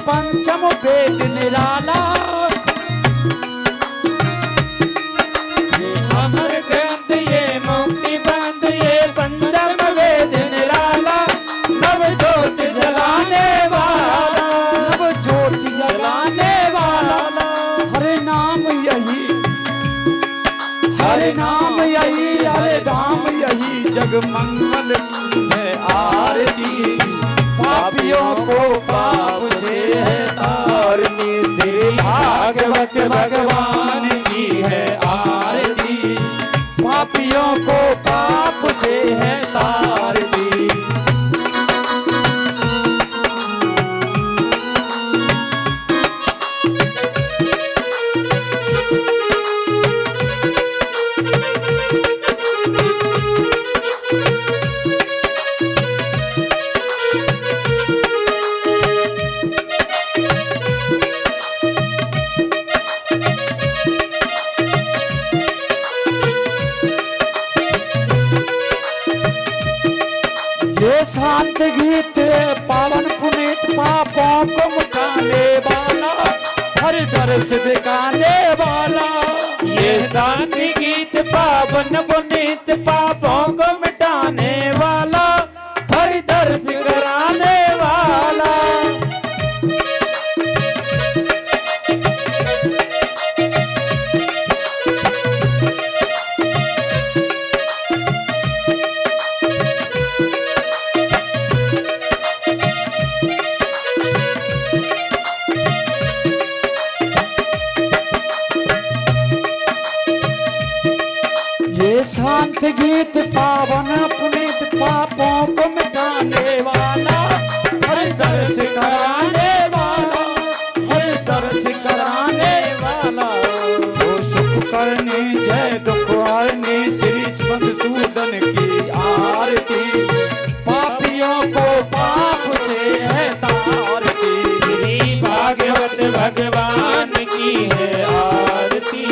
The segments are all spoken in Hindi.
पंचम वेद निराला, ये अमर ग्रंथ ये मुक्ति पंथ ये पंचम वेद निराला, नव ज्योति जलाने वाला, नव ज्योति जलाने वाला। हरे नाम यही, हरे नाम यही, हरे नाम यही, जग मंगल है आरती। पापियों को पाप से है तारती, श्री भागवत भगवान की है आरती। पापियों को पाप से है तारती। शांत गीत पावन पुनीत पापों को मिटाने वाला, हर दर्श दिखाने वाला। ये शांति गीत पावन पुनीत पापों को मिटाने वाला, हरि दर्श कराने वाला। शांत गीत पावन पुनीत पापों को मिटाने वाला, हर दर्श कराने वाला, हर दर्श कराने वाला। वो सुख करने जय दुख हरने श्री मधुसूदन की आरती। पापियों को पाप से है तारती, श्री भागवत भगवान की है आरती।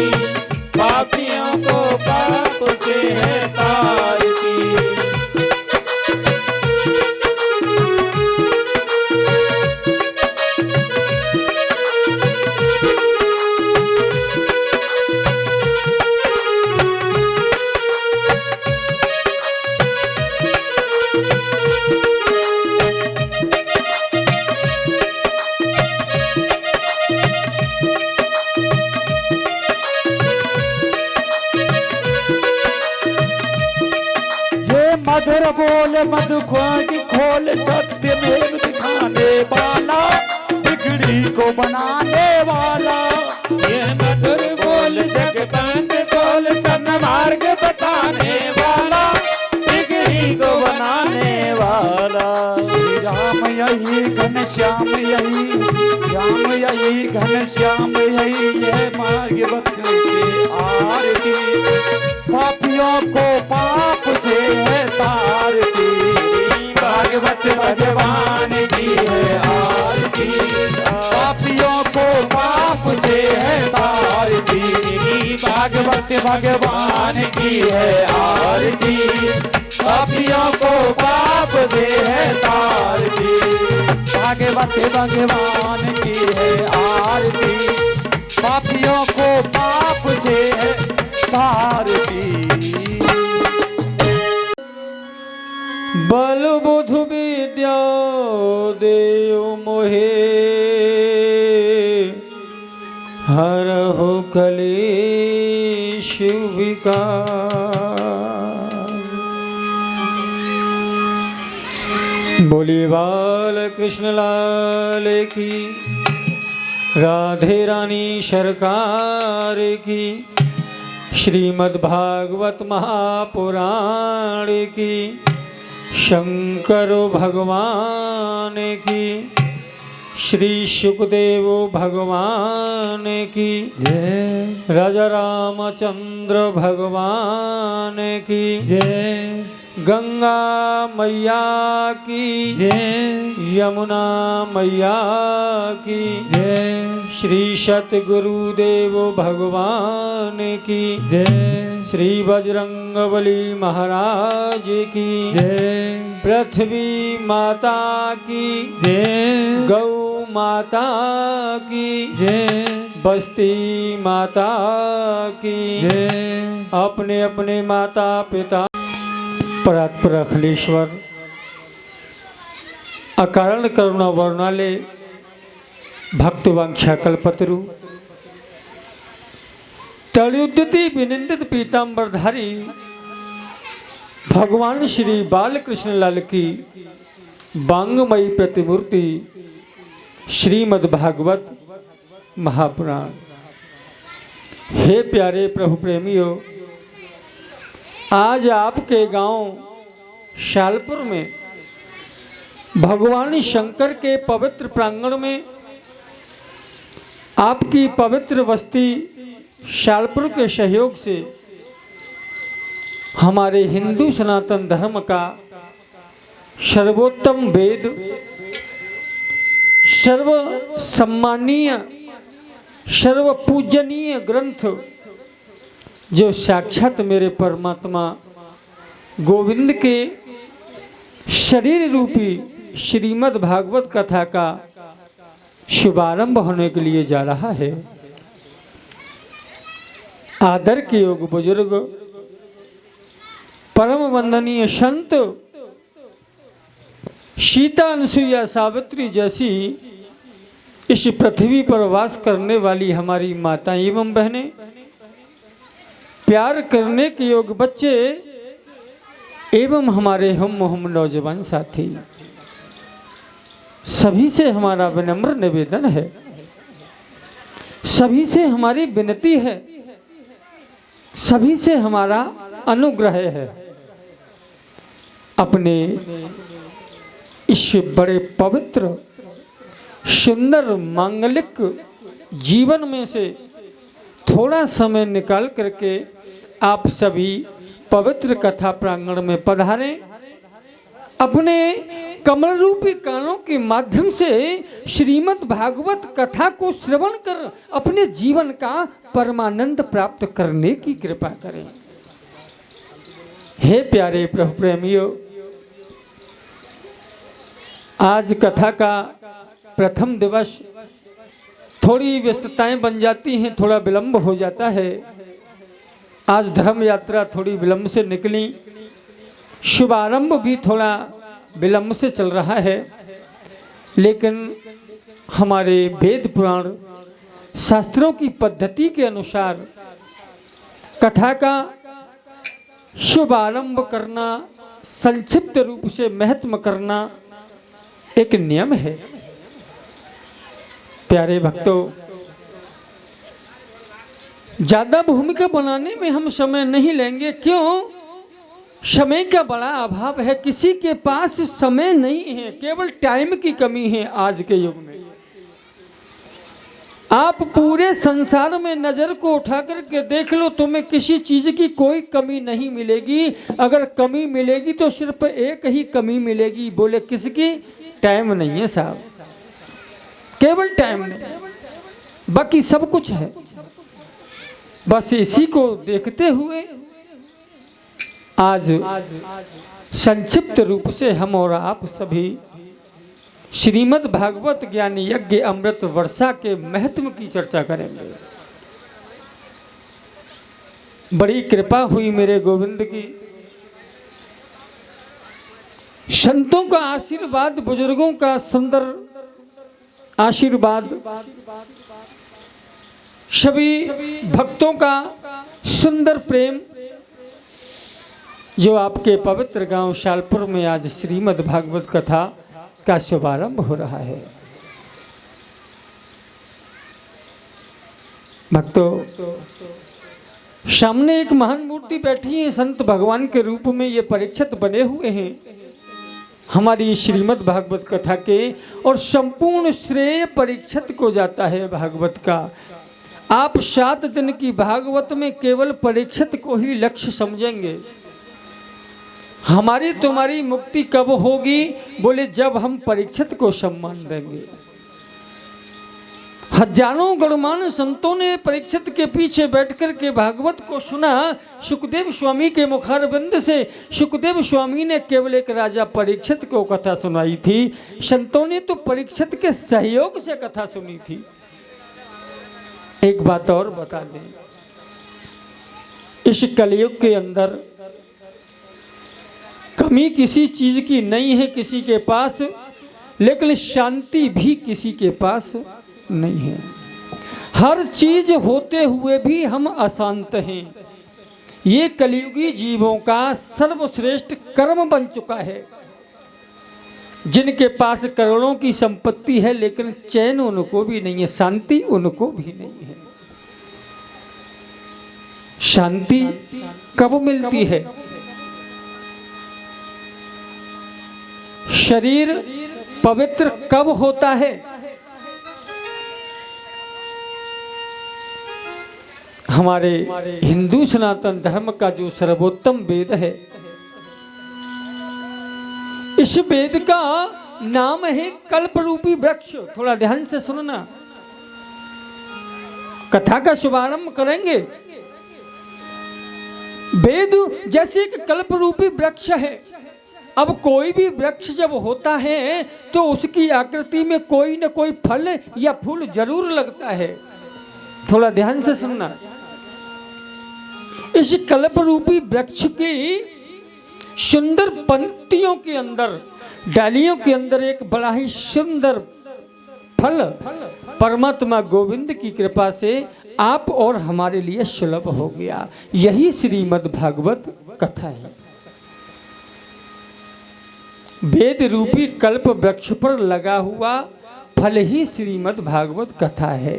पापियों को पाप से है तारती। मधुर बोल मधु खोल सत्य में दिखाने वाला, बिगड़ी को बनाने वाला। ये मधुर बोल जगबंद बोल सन्मार्ग बताने वाला, बिगड़ी को बनाने वाला। श्री राम यही घनश्याम यही, श्याम यही घनश्याम यही, ये मार्ग बच्चों की आरती। पापियों को पाप से है तारती, भागवत भगवान की है आरती। पापियों को पाप से है तारती, भागवत भगवान की है आरती। पापियों को पाप से है तारती, भागवत भगवान की है आरती। पापियों को पाप से है तारती। बल बुधु विद्या देव मोहे, हरहु कलेश विकार। बोली बाल कृष्ण लाल की, राधे रानी सरकार की। श्रीमद् भागवत महापुराण की, शंकर भगवान की। श्री सुखदेव भगवान की जय, राजा रामचंद्र भगवान की जय। गंगा मैया की जय, यमुना मैया की जय। श्री सतगुरुदेव भगवान की जय। श्री बजरंगबली महाराज की जय। पृथ्वी माता की जय। गौ माता की जय बस्ती माता की जय अपने अपने माता पिता परात्पर अखिलेश्वर अकारण करुणा वर्णाले भक्तवांछा कल्पतरु तलुद्यति विनिंदित पीतांबरधारी भगवान श्री बालकृष्ण लाल की बांगमयी प्रतिमूर्ति श्रीमद् भागवत महापुराण। हे प्यारे प्रभु प्रेमियों, आज आपके गांव शालपुर में भगवान शंकर के पवित्र प्रांगण में आपकी पवित्र बस्ती शालपुर के सहयोग से हमारे हिंदू सनातन धर्म का सर्वोत्तम वेद, सर्व सम्मानीय, सर्व पूजनीय ग्रंथ जो साक्षात मेरे परमात्मा गोविंद के शरीर रूपी श्रीमद् भागवत कथा का शुभारंभ होने के लिए जा रहा है। आदर के योग बुजुर्ग, परम वंदनीय संत, सीता अनसुईया सावित्री जैसी इस पृथ्वी पर वास करने वाली हमारी माता एवं बहनें, प्यार करने के योग बच्चे एवं हमारे हम नौजवान साथी, सभी से हमारा विनम्र निवेदन है, सभी से हमारी विनती है, सभी से हमारा अनुग्रह है। अपने इस बड़े पवित्र सुंदर मांगलिक जीवन में से थोड़ा समय निकाल करके आप सभी पवित्र कथा प्रांगण में पधारें। अपने कमल रूपी कानों के माध्यम से श्रीमद् भागवत कथा को श्रवण कर अपने जीवन का परमानंद प्राप्त करने की कृपा करें। हे प्यारे प्रभु प्रेमियों, आज कथा का प्रथम दिवस, थोड़ी व्यस्तताएं बन जाती हैं, थोड़ा विलंब हो जाता है। आज धर्म यात्रा थोड़ी विलंब से निकली, शुभारंभ भी थोड़ा विलंब से चल रहा है, लेकिन हमारे वेद पुराण शास्त्रों की पद्धति के अनुसार कथा का शुभारंभ करना, संक्षिप्त रूप से महत्म करना एक नियम है। प्यारे भक्तों, ज्यादा भूमिका बनाने में हम समय नहीं लेंगे। क्यों? समय का बड़ा अभाव है, किसी के पास समय नहीं है, केवल टाइम की कमी है। आज के युग में आप पूरे संसार में नजर को उठा करके देख लो, तुम्हें किसी चीज की कोई कमी नहीं मिलेगी। अगर कमी मिलेगी तो सिर्फ एक ही कमी मिलेगी। बोले किसकी? टाइम नहीं है साहब, केवल टाइम नहीं, बाकी सब कुछ है। बस इसी को देखते हुए आज संक्षिप्त रूप से हम और आप सभी श्रीमद् भागवत ज्ञान यज्ञ अमृत वर्षा के महत्व की चर्चा करेंगे। बड़ी कृपा हुई मेरे गोविंद की, संतों का आशीर्वाद, बुजुर्गों का सुंदर आशीर्वाद, सभी भक्तों का सुंदर प्रेम, जो आपके पवित्र गांव शालपुर में आज श्रीमद् भागवत कथा का शुभारंभ हो रहा है। भक्तों, सामने एक महान मूर्ति बैठी है, संत भगवान के रूप में ये परीक्षित बने हुए हैं हमारी श्रीमद् भागवत कथा के, और संपूर्ण श्रेय परीक्षित को जाता है भागवत का। आप 7 दिन की भागवत में केवल परीक्षित को ही लक्ष्य समझेंगे। हमारी तुम्हारी मुक्ति कब होगी? बोले जब हम परीक्षित को सम्मान देंगे। हजारों गणमान्य संतों ने परीक्षित के पीछे बैठकर के भागवत को सुना। सुखदेव स्वामी के मुखारबिंद से सुखदेव स्वामी ने केवल एक राजा परीक्षित को कथा सुनाई थी। संतों ने तो परीक्षित के सहयोग से कथा सुनी थी। एक बात और बता दें, इस कलयुग के अंदर कमी किसी चीज की नहीं है किसी के पास, लेकिन शांति भी किसी के पास नहीं है। हर चीज होते हुए भी हम अशांत हैं। ये कलयुगी जीवों का सर्वश्रेष्ठ कर्म बन चुका है। जिनके पास करोड़ों की संपत्ति है लेकिन चैन उनको भी नहीं है, शांति उनको भी नहीं है। शांति कब मिलती है? शरीर पवित्र कब होता है? हमारे हिंदू सनातन धर्म का जो सर्वोत्तम वेद है, इस वेद का नाम है कल्परूपी वृक्ष। थोड़ा ध्यान से सुनना, कथा का शुभारंभ करेंगे। वेद जैसे एक कल्परूपी वृक्ष है। अब कोई भी वृक्ष जब होता है तो उसकी आकृति में कोई न कोई फल या फूल जरूर लगता है। थोड़ा ध्यान से सुनना, इस कल्परूपी वृक्ष की सुंदर पंक्तियों के अंदर, डालियों के अंदर एक बड़ा ही सुंदर फल परमात्मा गोविंद की कृपा से आप और हमारे लिए सुलभ हो गया। यही श्रीमद् भागवत कथा है। वेद रूपी कल्प वृक्ष पर लगा हुआ फल ही श्रीमद् भागवत कथा है।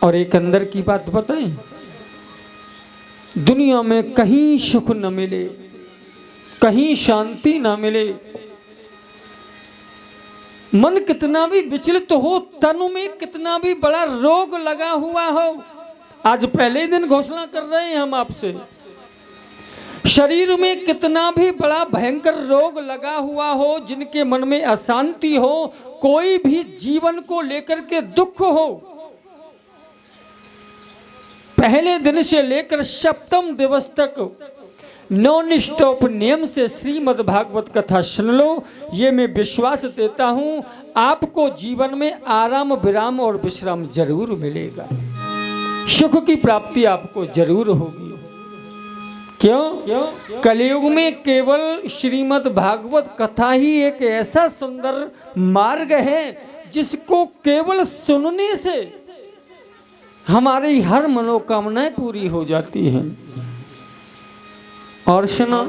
और एक अंदर की बात बताएं, दुनिया में कहीं सुख न मिले, कहीं शांति न मिले, मन कितना भी विचलित हो, तन में कितना भी बड़ा रोग लगा हुआ हो, आज पहले दिन घोषणा कर रहे हैं हम आपसे, शरीर में कितना भी बड़ा भयंकर रोग लगा हुआ हो, जिनके मन में अशांति हो, कोई भी जीवन को लेकर के दुख हो, पहले दिन से लेकर सप्तम दिवस तक नॉन स्टॉप नियम से श्रीमद् भागवत कथा सुन लो। ये मैं विश्वास देता हूं आपको जीवन में आराम विराम और विश्राम जरूर मिलेगा, सुख की प्राप्ति आपको जरूर होगी। क्यों? कलयुग में केवल श्रीमद् भागवत कथा ही एक ऐसा सुंदर मार्ग है जिसको केवल सुनने से हमारी हर मनोकामनाएं पूरी हो जाती हैं। और सुनो,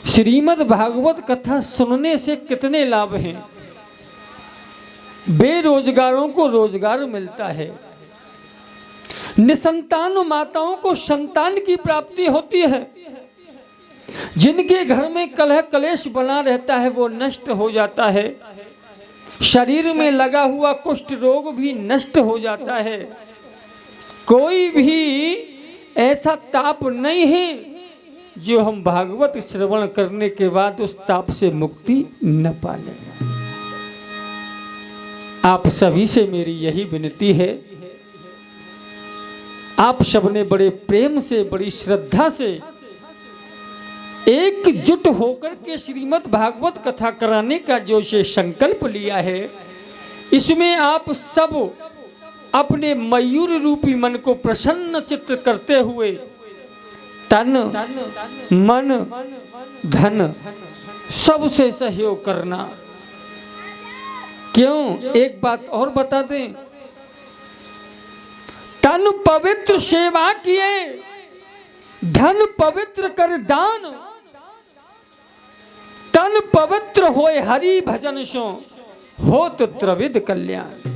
श्रीमद् भागवत कथा सुनने से कितने लाभ हैं। बेरोजगारों को रोजगार मिलता है, निसंतान माताओं को संतान की प्राप्ति होती है, जिनके घर में कलह कलेश बना रहता है वो नष्ट हो जाता है, शरीर में लगा हुआ कुष्ठ रोग भी नष्ट हो जाता है। कोई भी ऐसा ताप नहीं है जो हम भागवत श्रवण करने के बाद उस ताप से मुक्ति न पा लें। आप सभी से मेरी यही विनती है, आप सबने बड़े प्रेम से, बड़ी श्रद्धा से एकजुट होकर के श्रीमद् भागवत कथा कराने का जो से संकल्प लिया है, इसमें आप सब अपने मयूर रूपी मन को प्रसन्न चित्त करते हुए तन मन धन सबसे सहयोग करना। क्यों? एक बात और बता दें, तन पवित्र सेवा किए, धन पवित्र कर दान, तन पवित्र होए हरि भजन सो होत त्रिविध कल्याण।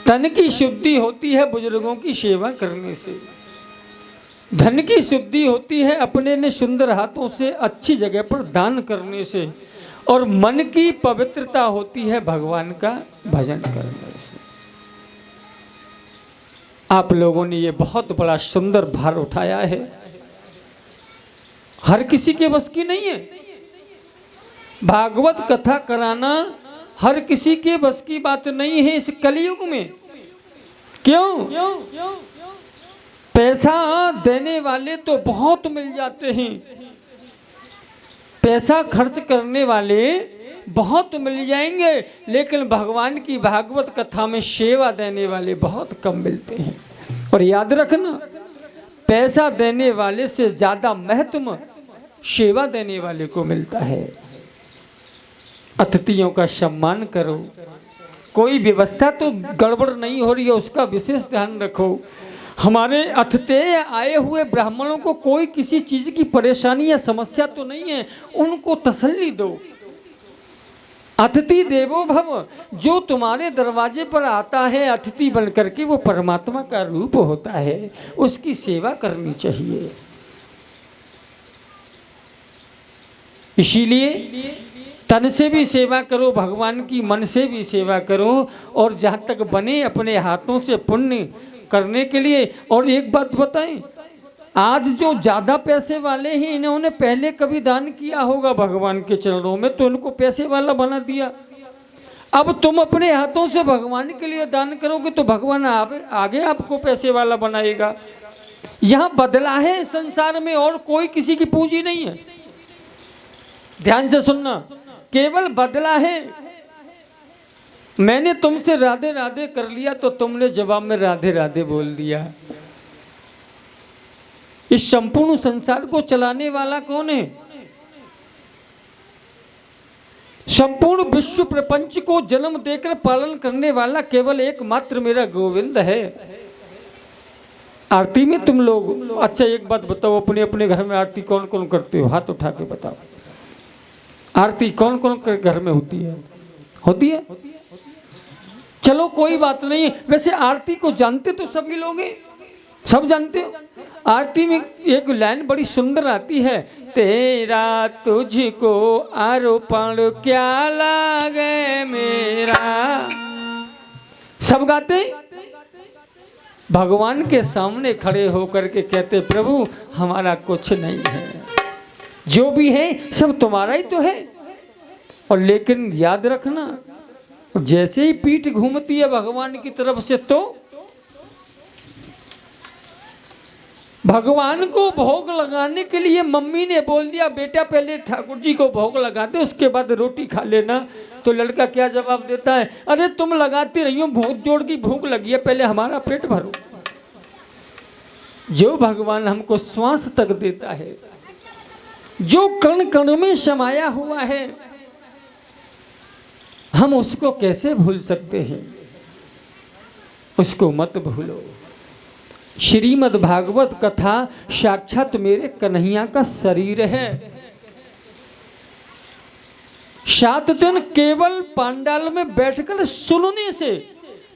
तन की शुद्धि होती है बुजुर्गों की सेवा करने से, धन की शुद्धि होती है अपने ने सुंदर हाथों से अच्छी जगह पर दान करने से, और मन की पवित्रता होती है भगवान का भजन करने से। आप लोगों ने ये बहुत बड़ा सुंदर भार उठाया है, हर किसी के बस की नहीं है। भागवत कथा कराना हर किसी के बस की बात नहीं है इस कलयुग में। क्यों? पैसा देने वाले तो बहुत मिल जाते हैं, पैसा खर्च करने वाले बहुत मिल जाएंगे, लेकिन भगवान की भागवत कथा में सेवा देने वाले बहुत कम मिलते हैं। और याद रखना, पैसा देने वाले से ज्यादा महत्व सेवा देने वाले को मिलता है। अतिथियों का सम्मान करो, कोई व्यवस्था तो गड़बड़ नहीं हो रही है उसका विशेष ध्यान रखो। हमारे अतिथि आए हुए ब्राह्मणों को कोई किसी चीज की परेशानी या समस्या तो नहीं है, उनको तसल्ली दो। अतिथि देवो भव, जो तुम्हारे दरवाजे पर आता है अतिथि बन करके, वो परमात्मा का रूप होता है, उसकी सेवा करनी चाहिए। इसीलिए तन से भी सेवा करो भगवान की, मन से भी सेवा करो, और जहाँ तक बने अपने हाथों से पुण्य करने के लिए। और एक बात बताएं, आज जो ज्यादा पैसे वाले हैं इन्होंने पहले कभी दान किया होगा भगवान के चरणों में, तो इनको पैसे वाला बना दिया। अब तुम अपने हाथों से भगवान के लिए दान करोगे तो भगवान आगे आपको पैसे वाला बनाएगा। यहाँ बदला है संसार में, और कोई किसी की पूंजी नहीं है। ध्यान से सुनना, केवल बदला है। मैंने तुमसे राधे राधे कर लिया तो तुमने जवाब में राधे राधे बोल दिया। इस संपूर्ण संसार को चलाने वाला कौन है? संपूर्ण विश्व प्रपंच को जन्म देकर पालन करने वाला केवल एकमात्र मेरा गोविंद है। आरती में तुम लोग, अच्छा एक बात बताओ, अपने अपने घर में आरती कौन कौन करते हो? हाथ उठा के बताओ। आरती कौन कौन के घर में होती है? होती है? चलो कोई बात नहीं। वैसे आरती को जानते तो सभी लोग हैं, सब जानते हो। आरती में एक लाइन बड़ी सुंदर आती है, तेरा तुझको आरोपण क्या लागे मेरा। सब गाते हैं। भगवान के सामने खड़े होकर के कहते, प्रभु हमारा कुछ नहीं है, जो भी है सब तुम्हारा ही तो है। और लेकिन याद रखना, जैसे ही पीठ घूमती है भगवान की तरफ से, तो भगवान को भोग लगाने के लिए मम्मी ने बोल दिया, बेटा पहले ठाकुर जी को भोग लगाते उसके बाद रोटी खा लेना। तो लड़का क्या जवाब देता है, अरे तुम लगाती रही हो, बहुत जोड़ की भूख लगी है, पहले हमारा पेट भरो। जो भगवान हमको श्वास तक देता है, जो कण कण में समाया हुआ है, हम उसको कैसे भूल सकते हैं? उसको मत भूलो। श्रीमद् भागवत कथा साक्षात मेरे कन्हैया का शरीर है। 7 दिन केवल पांडाल में बैठकर सुनने से,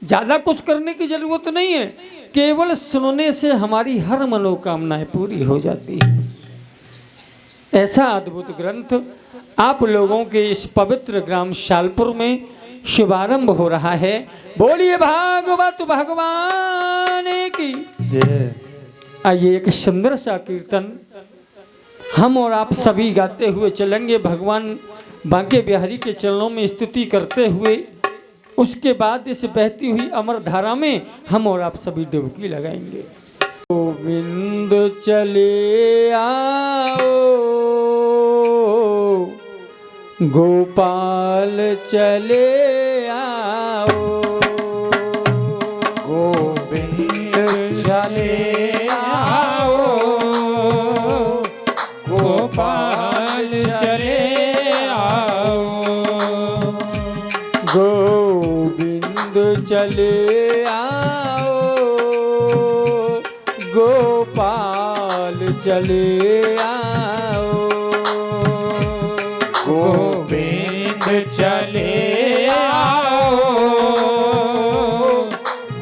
ज्यादा कुछ करने की जरूरत नहीं है, केवल सुनने से हमारी हर मनोकामनाएं पूरी हो जाती है। ऐसा अद्भुत ग्रंथ आप लोगों के इस पवित्र ग्राम शालपुर में शुभारंभ हो रहा है। बोलिए भागवत भगवान की जय। आइए एक सुंदर सा कीर्तन हम और आप सभी गाते हुए चलेंगे, भगवान बांके बिहारी के चरणों में स्तुति करते हुए। उसके बाद इस बहती हुई अमर धारा में हम और आप सभी डुबकी लगाएंगे। गोविंद चले आओ, गोपाल चले आओ, गोविंद चले आओ, गोपाल चले आओ, गोविंद चले आओ, गोपाल चले आओ, गोविंद चले आओ,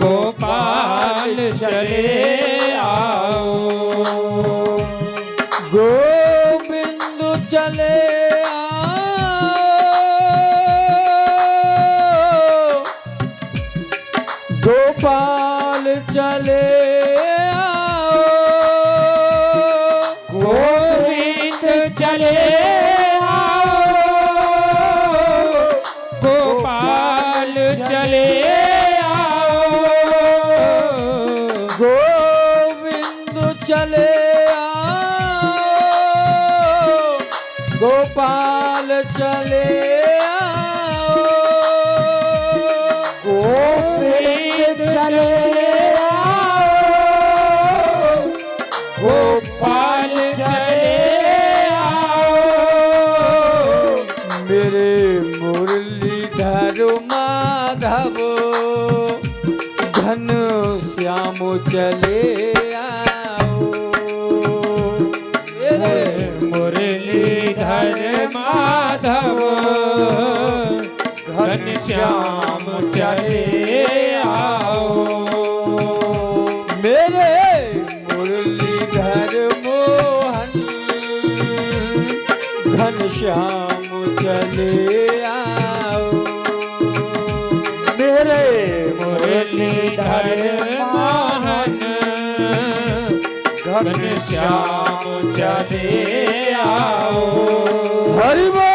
गोपाल चले आओ, गोविंद चले आओ, गोपाल चले आओ, गोविंद चले आओ, गोपाल चले आओ, गोविंद चले आओ, गोपाल चले आओ, मेरे मुरलीधर माधव घन श्याम चले आओ, मेरे मुरलीधर माधव घनश्याम चले आओ, मेरे मुरलीधर मोहन घनश्याम चले आओ, मेरे मुरलीधर मोहन घनश्याम चले आओ। हरि बोल।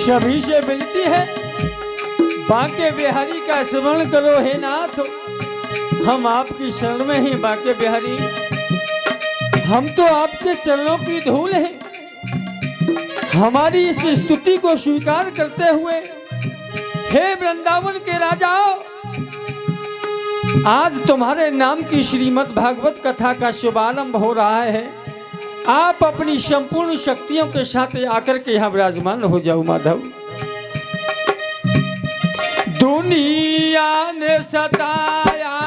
सभी से विनती है, बांके बिहारी का स्मरण करो हे नाथ। हम आपकी शरण में ही बांके बिहारी, हम तो आपके चरणों की धूल हैं। हमारी इस स्तुति को स्वीकार करते हुए हे वृंदावन के राजाओ, आज तुम्हारे नाम की श्रीमद् भागवत कथा का शुभारंभ हो रहा है। आप अपनी संपूर्ण शक्तियों के साथ आकर के यहाँ विराजमान हो जाओ माधव। दुनिया ने सताया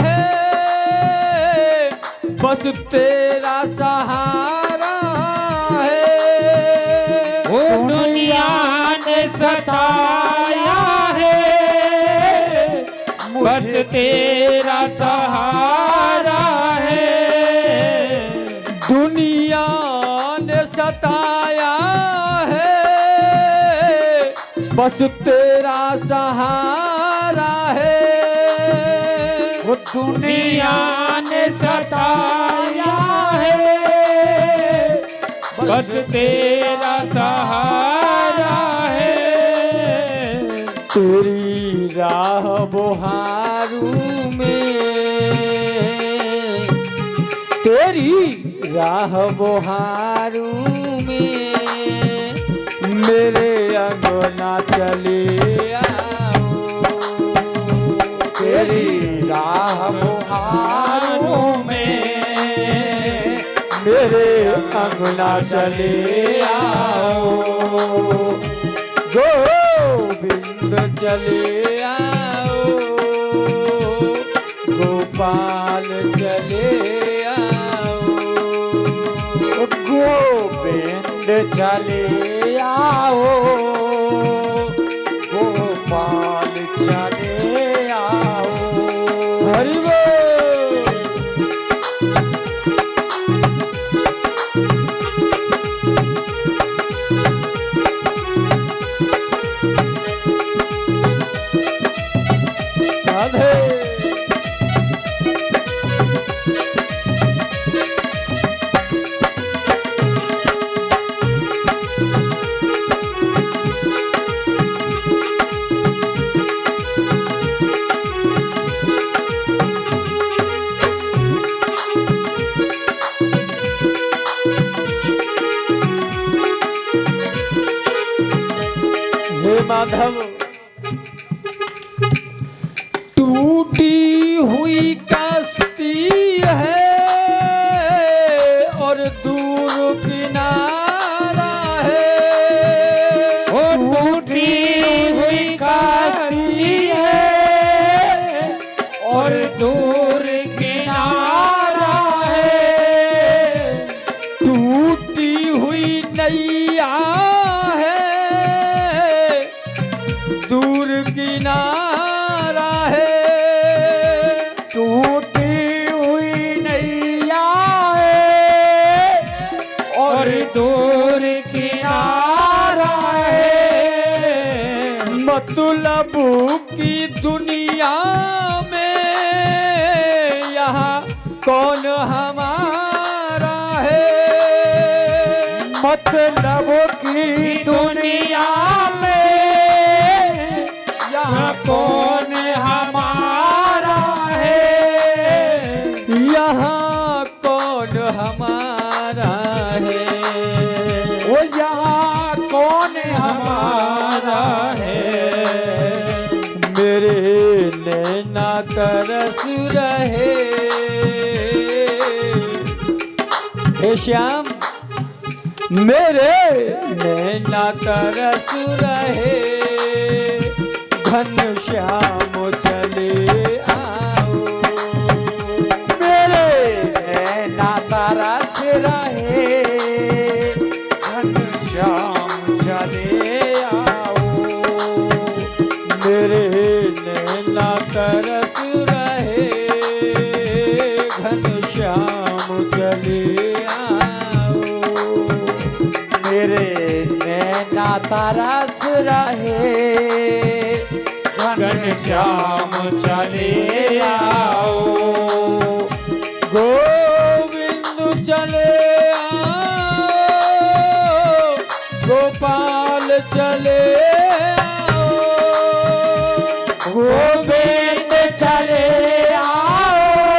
है, बस तेरा सहारा है। ओ दुनिया ने सताया है, बस तेरा सहारा है। दुनिया ने सताया है, बस तेरा सहारा है। वो दुनिया ने सताया है, बस तेरा सहारा है। तेरी राह बहारू में, तेरी राह बहारू में मेरे अंगना चले आओ। तेरी राह बहारू में मेरे अंगना चले आओ। गोविंद चले आओ, गोपाल चले आओ, गोविंद चले आओ, गोपाल चले आओ। हरि बोल। राधे। हे माधव, टूटी हुई कश्ती है और दूर किनारा है। ओ टूटी हुई कश्ती है और दूर किनारा है। टूटी हुई नैया है, दूर किनारा है। टूटी हुई नैया है और दूर किनारा है। मतलब की दुनिया में यहाँ कौन हमारा मतलब की दुनिया में यहाँ कौन हमारा है, यहाँ कौन हमारा है, वो यहाँ कौन हमारा है। मेरे नैना तरस रहे। हे श्याम, मेरे नैना तरस रहे, घन श्याम चले आओ। मेरे नैना तरस रहे, घनश्याम चले आओ। मेरे नैना तरस रहे, घन श्याम चले आओ। मेरे नैना तरस रहे, घनश्याम चले आओ। गोविंद चले आओ, गोपाल चले आओ। गोविंद चले आओ,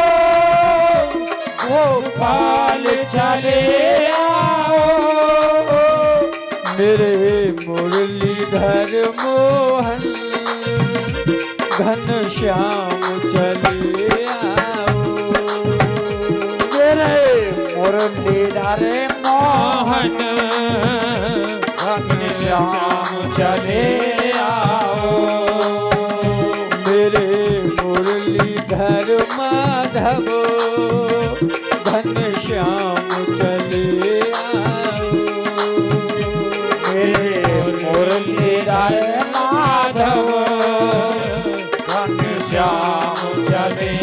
गोपाल चले आओ। मेरे मुरलीधर मोहन, घन श्याम चले आओ। मेरे मुरलीधर मोहन, घनश्याम चले आओ। मेरे मुरलीधर माधव, घन श्याम चले आओ। मेरे मुरलीधर माधव, घनश्याम चले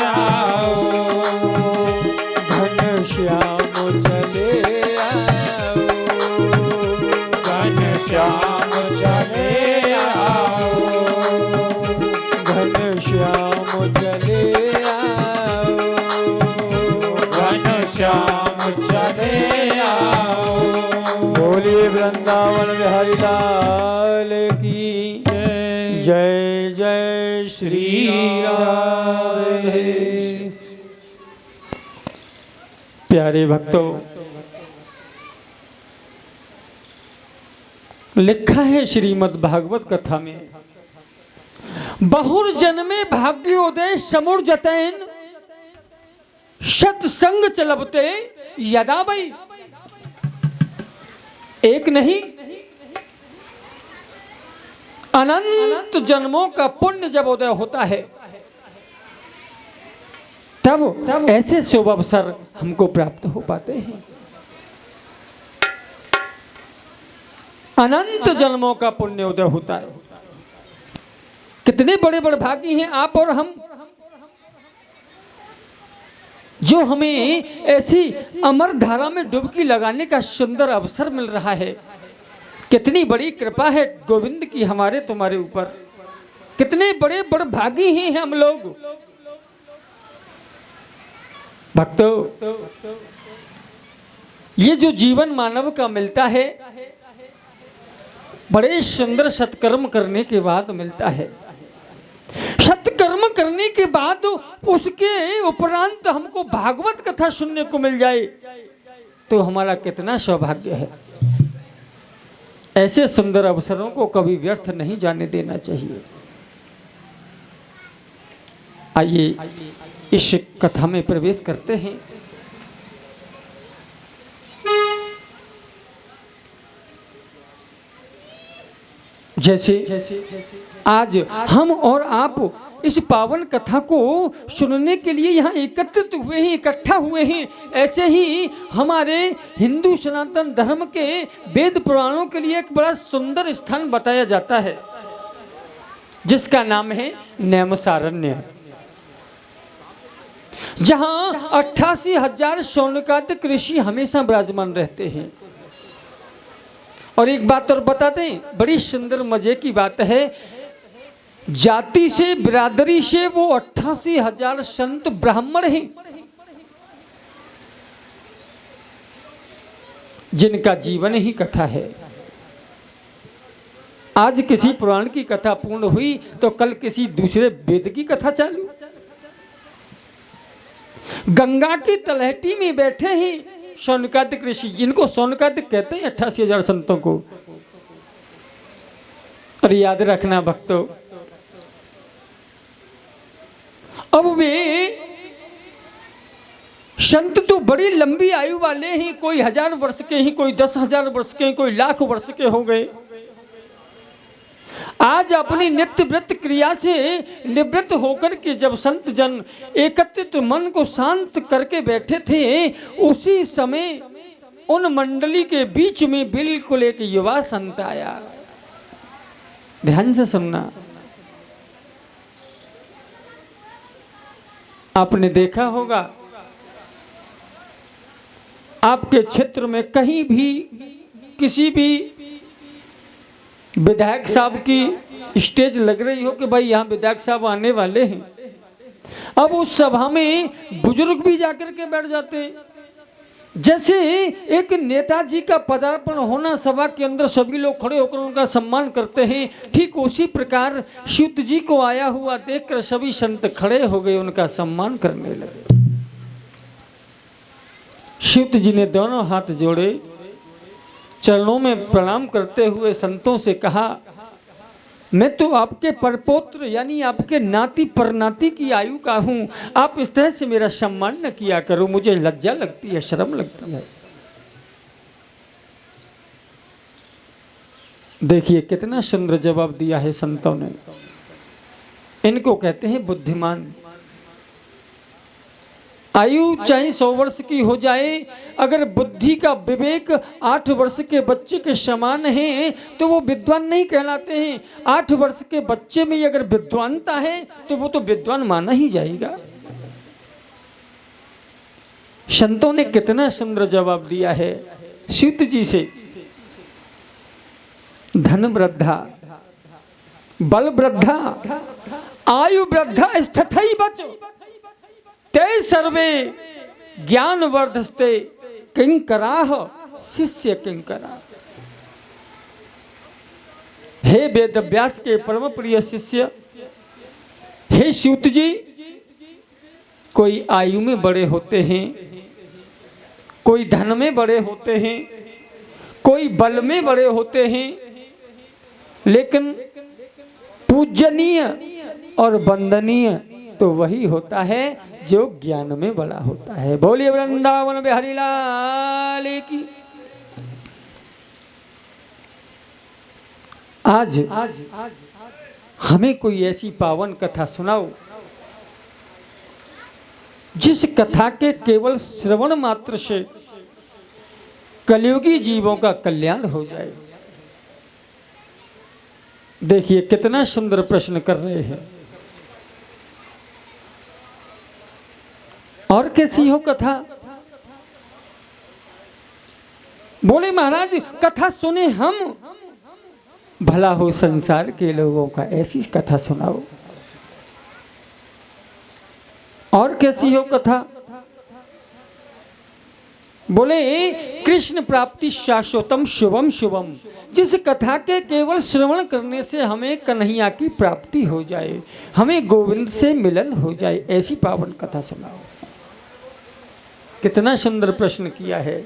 आओ। घन श्याम चले आओ। घनश्याम चले आओ। घन श्याम चले आओ। घनश्याम चले आओ। बोलिए वृंदावन बिहारी लाल की जय जय श्री राधे। प्यारे भक्तों, लिखा है श्रीमद् भागवत कथा में, बहुर जन्मे भाग्योदय समूर जतैन, सत्संग चलबते यदा वै। एक नहीं, अनंत जन्मों का पुण्य जब उदय होता है, तब ऐसे शुभ अवसर हमको प्राप्त हो पाते हैं। अनंत जन्मों का पुण्य उदय होता है। कितने बड़े बड़े भागी हैं आप और हम, जो हमें ऐसी अमर धारा में डुबकी लगाने का सुंदर अवसर मिल रहा है। कितनी बड़ी कृपा है गोविंद की हमारे तुम्हारे ऊपर। कितने बड़े बड़े भागी हैं हम लोग। भक्तों, ये जो जीवन मानव का मिलता है, बड़े सुंदर सत्कर्म करने के बाद मिलता है। सत्कर्म करने के बाद उसके उपरांत हमको भागवत कथा सुनने को मिल जाए तो हमारा कितना सौभाग्य है। ऐसे सुंदर अवसरों को कभी व्यर्थ नहीं जाने देना चाहिए। आइए इस कथा में प्रवेश करते हैं। जैसे आज हम और आप इस पावन कथा को सुनने के लिए यहाँ एकत्रित हुए हैं, इकट्ठा हुए हैं, ऐसे ही हमारे हिंदू सनातन धर्म के वेद पुराणों के लिए एक बड़ा सुंदर स्थान बताया जाता है, जिसका नाम है नैमिषारण्य, जहाँ 88,000 शौनकादिक ऋषि हमेशा विराजमान रहते हैं। और एक बात और बता दें, बड़ी सुंदर मजे की बात है, जाति से बिरादरी से वो 88,000 संत ब्राह्मण हैं। जिनका जीवन ही कथा है। आज किसी पुराण की कथा पूर्ण हुई तो कल किसी दूसरे वेद की कथा चालू। गंगा की तलहटी में बैठे ही शौनकादिक ऋषि, जिनको शौनकादिक कहते हैं 88,000 संतों को। और याद रखना भक्तों, अब वे संत तो बड़ी लंबी आयु वाले हैं, कोई 1000 वर्ष के हैं, कोई 10,000 वर्ष के हैं, कोई लाख वर्ष के हो गए। आज अपनी नित्य व्रत क्रिया से निवृत्त होकर के जब संत जन एकत्रित मन को शांत करके बैठे थे, उसी समय उन मंडली के बीच में बिल्कुल एक युवा संत आया। ध्यान से सुनना। आपने देखा होगा आपके क्षेत्र में कहीं भी किसी भी विधायक साहब की स्टेज लग रही हो कि भाई यहाँ विधायक साहब आने वाले हैं, अब उस सभा में बुजुर्ग भी जाकर के बैठ जाते हैं। जैसे एक नेताजी का पदार्पण होना, सभा के अंदर सभी लोग खड़े होकर उनका सम्मान करते हैं, ठीक उसी प्रकार सूत जी को आया हुआ देखकर सभी संत खड़े हो गए, उनका सम्मान करने लगे। सूत जी ने दोनों हाथ जोड़े, चरणों में प्रणाम करते हुए संतों से कहा, मैं तो आपके परपोत्र यानी आपके नाती परनाती की आयु का हूं, आप इस तरह से मेरा सम्मान न किया करो, मुझे लज्जा लगती है, शर्म लगती है। देखिए कितना सुंदर जवाब दिया है संतों ने। इनको कहते हैं बुद्धिमान। आयु चाहे 100 वर्ष की हो जाए, अगर बुद्धि का विवेक 8 वर्ष के बच्चे के समान है तो वो विद्वान नहीं कहलाते हैं। 8 वर्ष के बच्चे में अगर विद्वानता है तो वो तो विद्वान माना ही जाएगा। संतों ने कितना सुंदर जवाब दिया है सूत जी से। धन वृद्धा, बल वृद्धा, आयु वृद्धा स्थितई बचो, ते सर्वे ज्ञान वर्धस्ते किंकराः शिष्य किंकरा। हे वेद व्यास के परम प्रिय शिष्य, हे सूत जी, कोई आयु में बड़े होते हैं, कोई धन में बड़े होते हैं, कोई बल में बड़े होते हैं, लेकिन पूजनीय और वंदनीय तो वही होता है जो ज्ञान में बड़ा होता है। बोलिए वृंदावन बिहारी लाल की। आज हमें कोई ऐसी पावन कथा सुनाओ जिस कथा के केवल श्रवण मात्र से कलियुगी जीवों का कल्याण हो जाए। देखिए कितना सुंदर प्रश्न कर रहे हैं। और कैसी हो कथा? बोले महाराज कथा सुने हम, भला हो संसार के लोगों का, ऐसी कथा सुनाओ। और कैसी हो कथा? बोले कृष्ण प्राप्ति शाश्वतम शुभम शुभम, जिस कथा के केवल श्रवण करने से हमें कन्हैया की प्राप्ति हो जाए, हमें गोविंद से मिलन हो जाए, ऐसी पावन कथा सुनाओ। कितना सुंदर प्रश्न किया है।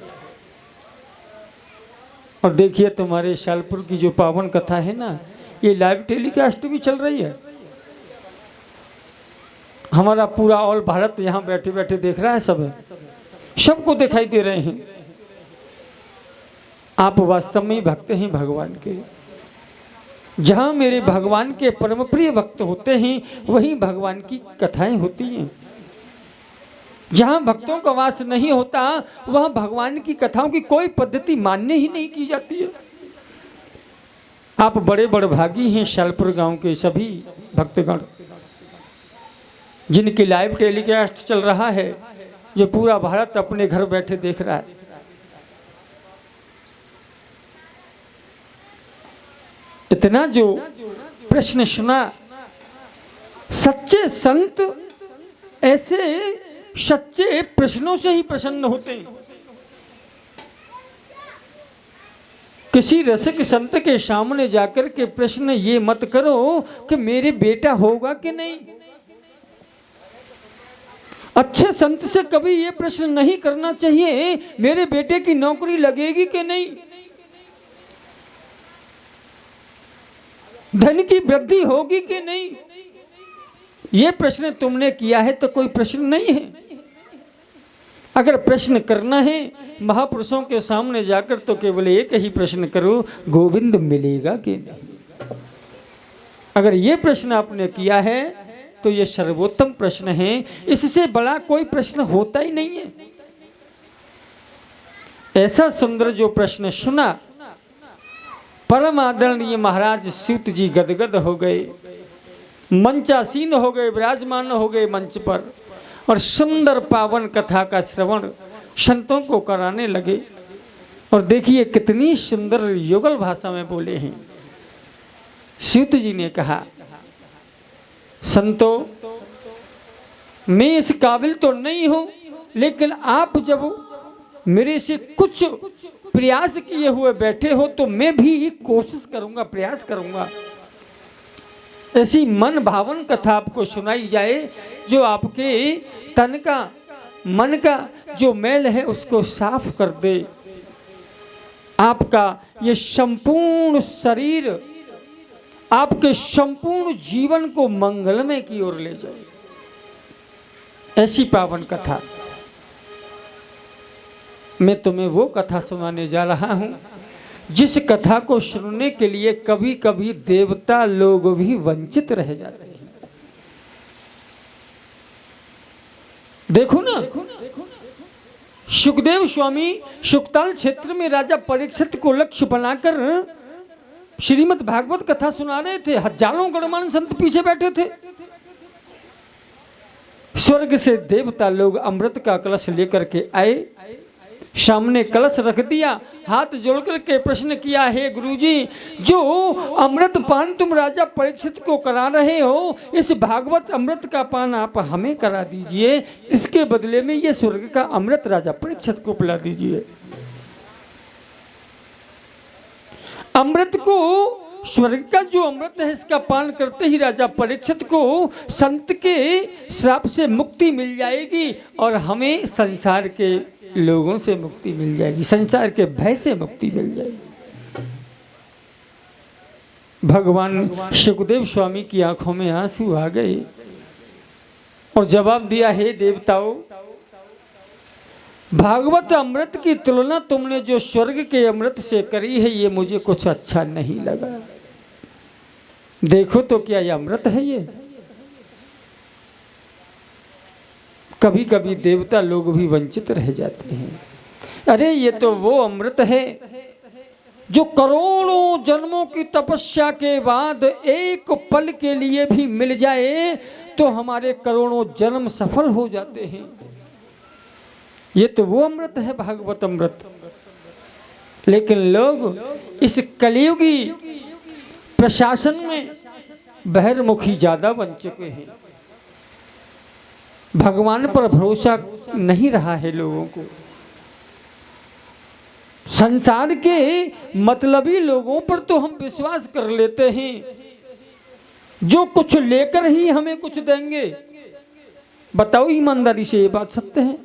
और देखिए तुम्हारे शालपुर की जो पावन कथा है ना, ये लाइव टेलीकास्ट भी चल रही है। हमारा पूरा ऑल भारत यहाँ बैठे बैठे देख रहा है, सबको दिखाई दे रहे हैं। आप वास्तव में भक्त हैं भगवान के। जहाँ मेरे भगवान के परम प्रिय भक्त होते हैं वहीं भगवान की कथाएं होती हैं। जहाँ भक्तों का वास नहीं होता वहाँ भगवान की कथाओं की कोई पद्धति मान्य ही नहीं की जाती है। आप बड़े बड़भागी हैं शालपुर गांव के सभी भक्तगण, जिनकी लाइव टेलीकास्ट चल रहा है, जो पूरा भारत अपने घर बैठे देख रहा है। इतना जो प्रश्न सुना, सच्चे संत ऐसे सच्चे प्रश्नों से ही प्रसन्न होते हैं। किसी रसिक संत के सामने जाकर के प्रश्न ये मत करो कि मेरे बेटा होगा कि नहीं। अच्छे संत से कभी ये प्रश्न नहीं करना चाहिए मेरे बेटे की नौकरी लगेगी कि नहीं, धन की वृद्धि होगी कि नहीं। ये प्रश्न तुमने किया है तो कोई प्रश्न नहीं है। अगर प्रश्न करना है महापुरुषों के सामने जाकर तो केवल एक ही प्रश्न करो, गोविंद मिलेगा कि नहीं। अगर ये प्रश्न आपने किया है तो ये सर्वोत्तम प्रश्न है, इससे बड़ा कोई प्रश्न होता ही नहीं है। ऐसा सुंदर जो प्रश्न सुना, परम आदरणीय महाराज सूत जी गदगद हो गए, मंचासीन हो गए, विराजमान हो गए मंच पर और सुंदर पावन कथा का श्रवण संतों को कराने लगे। और देखिए कितनी सुंदर युगल भाषा में बोले हैं। सूत जी ने कहा, संतों मैं इस काबिल तो नहीं हूं, लेकिन आप जब मेरे से कुछ प्रयास किए हुए बैठे हो तो मैं भी कोशिश करूंगा, प्रयास करूंगा। ऐसी मन भावन कथा आपको सुनाई जाए जो आपके तन का, मन का जो मैल है उसको साफ कर दे, आपका ये संपूर्ण शरीर, आपके संपूर्ण जीवन को मंगलमय की ओर ले जाए। ऐसी पावन कथा मैं तुम्हें वो कथा सुनाने जा रहा हूं जिस कथा को सुनने के लिए कभी कभी देवता लोग भी वंचित रह जाते हैं। देखो ना, सुखदेव स्वामी सुखताल क्षेत्र में राजा परीक्षित को लक्ष्य बनाकर श्रीमद् भागवत कथा सुना रहे थे। हजारों गणमान्य संत पीछे बैठे थे। स्वर्ग से देवता लोग अमृत का कलश लेकर के आए, सामने कलश रख दिया, हाथ जोड़कर के प्रश्न किया, हे गुरुजी, जो अमृत पान तुम राजा परीक्षित को करा रहे हो, इस भागवत अमृत का पान आप हमें करा दीजिए, इसके बदले में ये स्वर्ग का अमृत राजा परीक्षित को पिला दीजिए। अमृत को, स्वर्ग का जो अमृत है, इसका पान करते ही राजा परीक्षित को संत के श्राप से मुक्ति मिल जाएगी और हमें संसार के लोगों से मुक्ति मिल जाएगी, संसार के भय से मुक्ति मिल जाएगी। भगवान सुखदेव स्वामी की आंखों में आंसू आ गए और जवाब दिया, हे देवताओं, भागवत अमृत की तुलना तुमने जो स्वर्ग के अमृत से करी है ये मुझे कुछ अच्छा नहीं लगा। देखो तो क्या ये अमृत है? ये कभी कभी देवता लोग भी वंचित रह जाते हैं। अरे ये तो वो अमृत है जो करोड़ों जन्मों की तपस्या के बाद एक पल के लिए भी मिल जाए तो हमारे करोड़ों जन्म सफल हो जाते हैं। ये तो वो अमृत है, भागवत अमृत। लेकिन लोग इस कलियुगी प्रशासन में बहिर्मुखी ज्यादा बन चुके हैं। भगवान पर भरोसा नहीं रहा है लोगों को। संसार के मतलबी लोगों पर तो हम विश्वास कर लेते हैं, जो कुछ लेकर ही हमें कुछ देंगे। बताओ ईमानदारी से, ये बात सत्य है?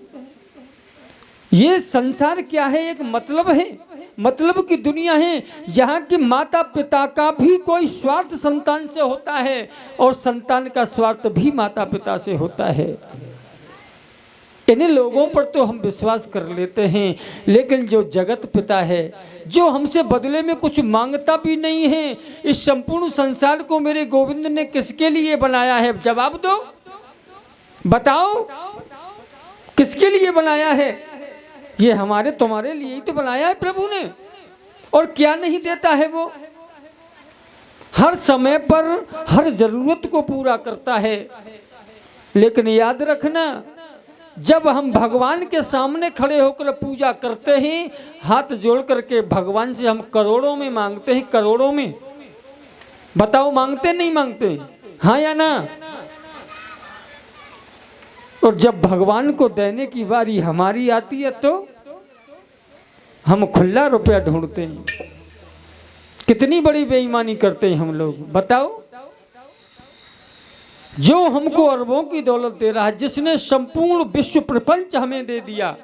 ये संसार क्या है? एक मतलब है, मतलब की दुनिया है। यहाँ के माता पिता का भी कोई स्वार्थ संतान से होता है और संतान का स्वार्थ भी माता पिता से होता है। इन्हीं लोगों पर तो हम विश्वास कर लेते हैं, लेकिन जो जगत पिता है, जो हमसे बदले में कुछ मांगता भी नहीं है, इस संपूर्ण संसार को मेरे गोविंद ने किसके लिए बनाया है? जवाब दो, बताओ, किसके लिए बनाया है? ये हमारे तुम्हारे लिए ही तो बनाया है प्रभु ने। और क्या नहीं देता है वो? हर समय पर हर जरूरत को पूरा करता है। लेकिन याद रखना, जब हम भगवान के सामने खड़े होकर पूजा करते हैं, हाथ जोड़ करके भगवान से हम करोड़ों में मांगते हैं, करोड़ों में। बताओ, मांगते नहीं मांगते? हाँ या ना? और जब भगवान को देने की बारी हमारी आती है तो हम खुला रुपया ढूंढते हैं। कितनी बड़ी बेईमानी करते हैं हम लोग, बताओ। जो हमको अरबों की दौलत दे रहा है, जिसने संपूर्ण विश्व प्रपंच हमें दे दिया,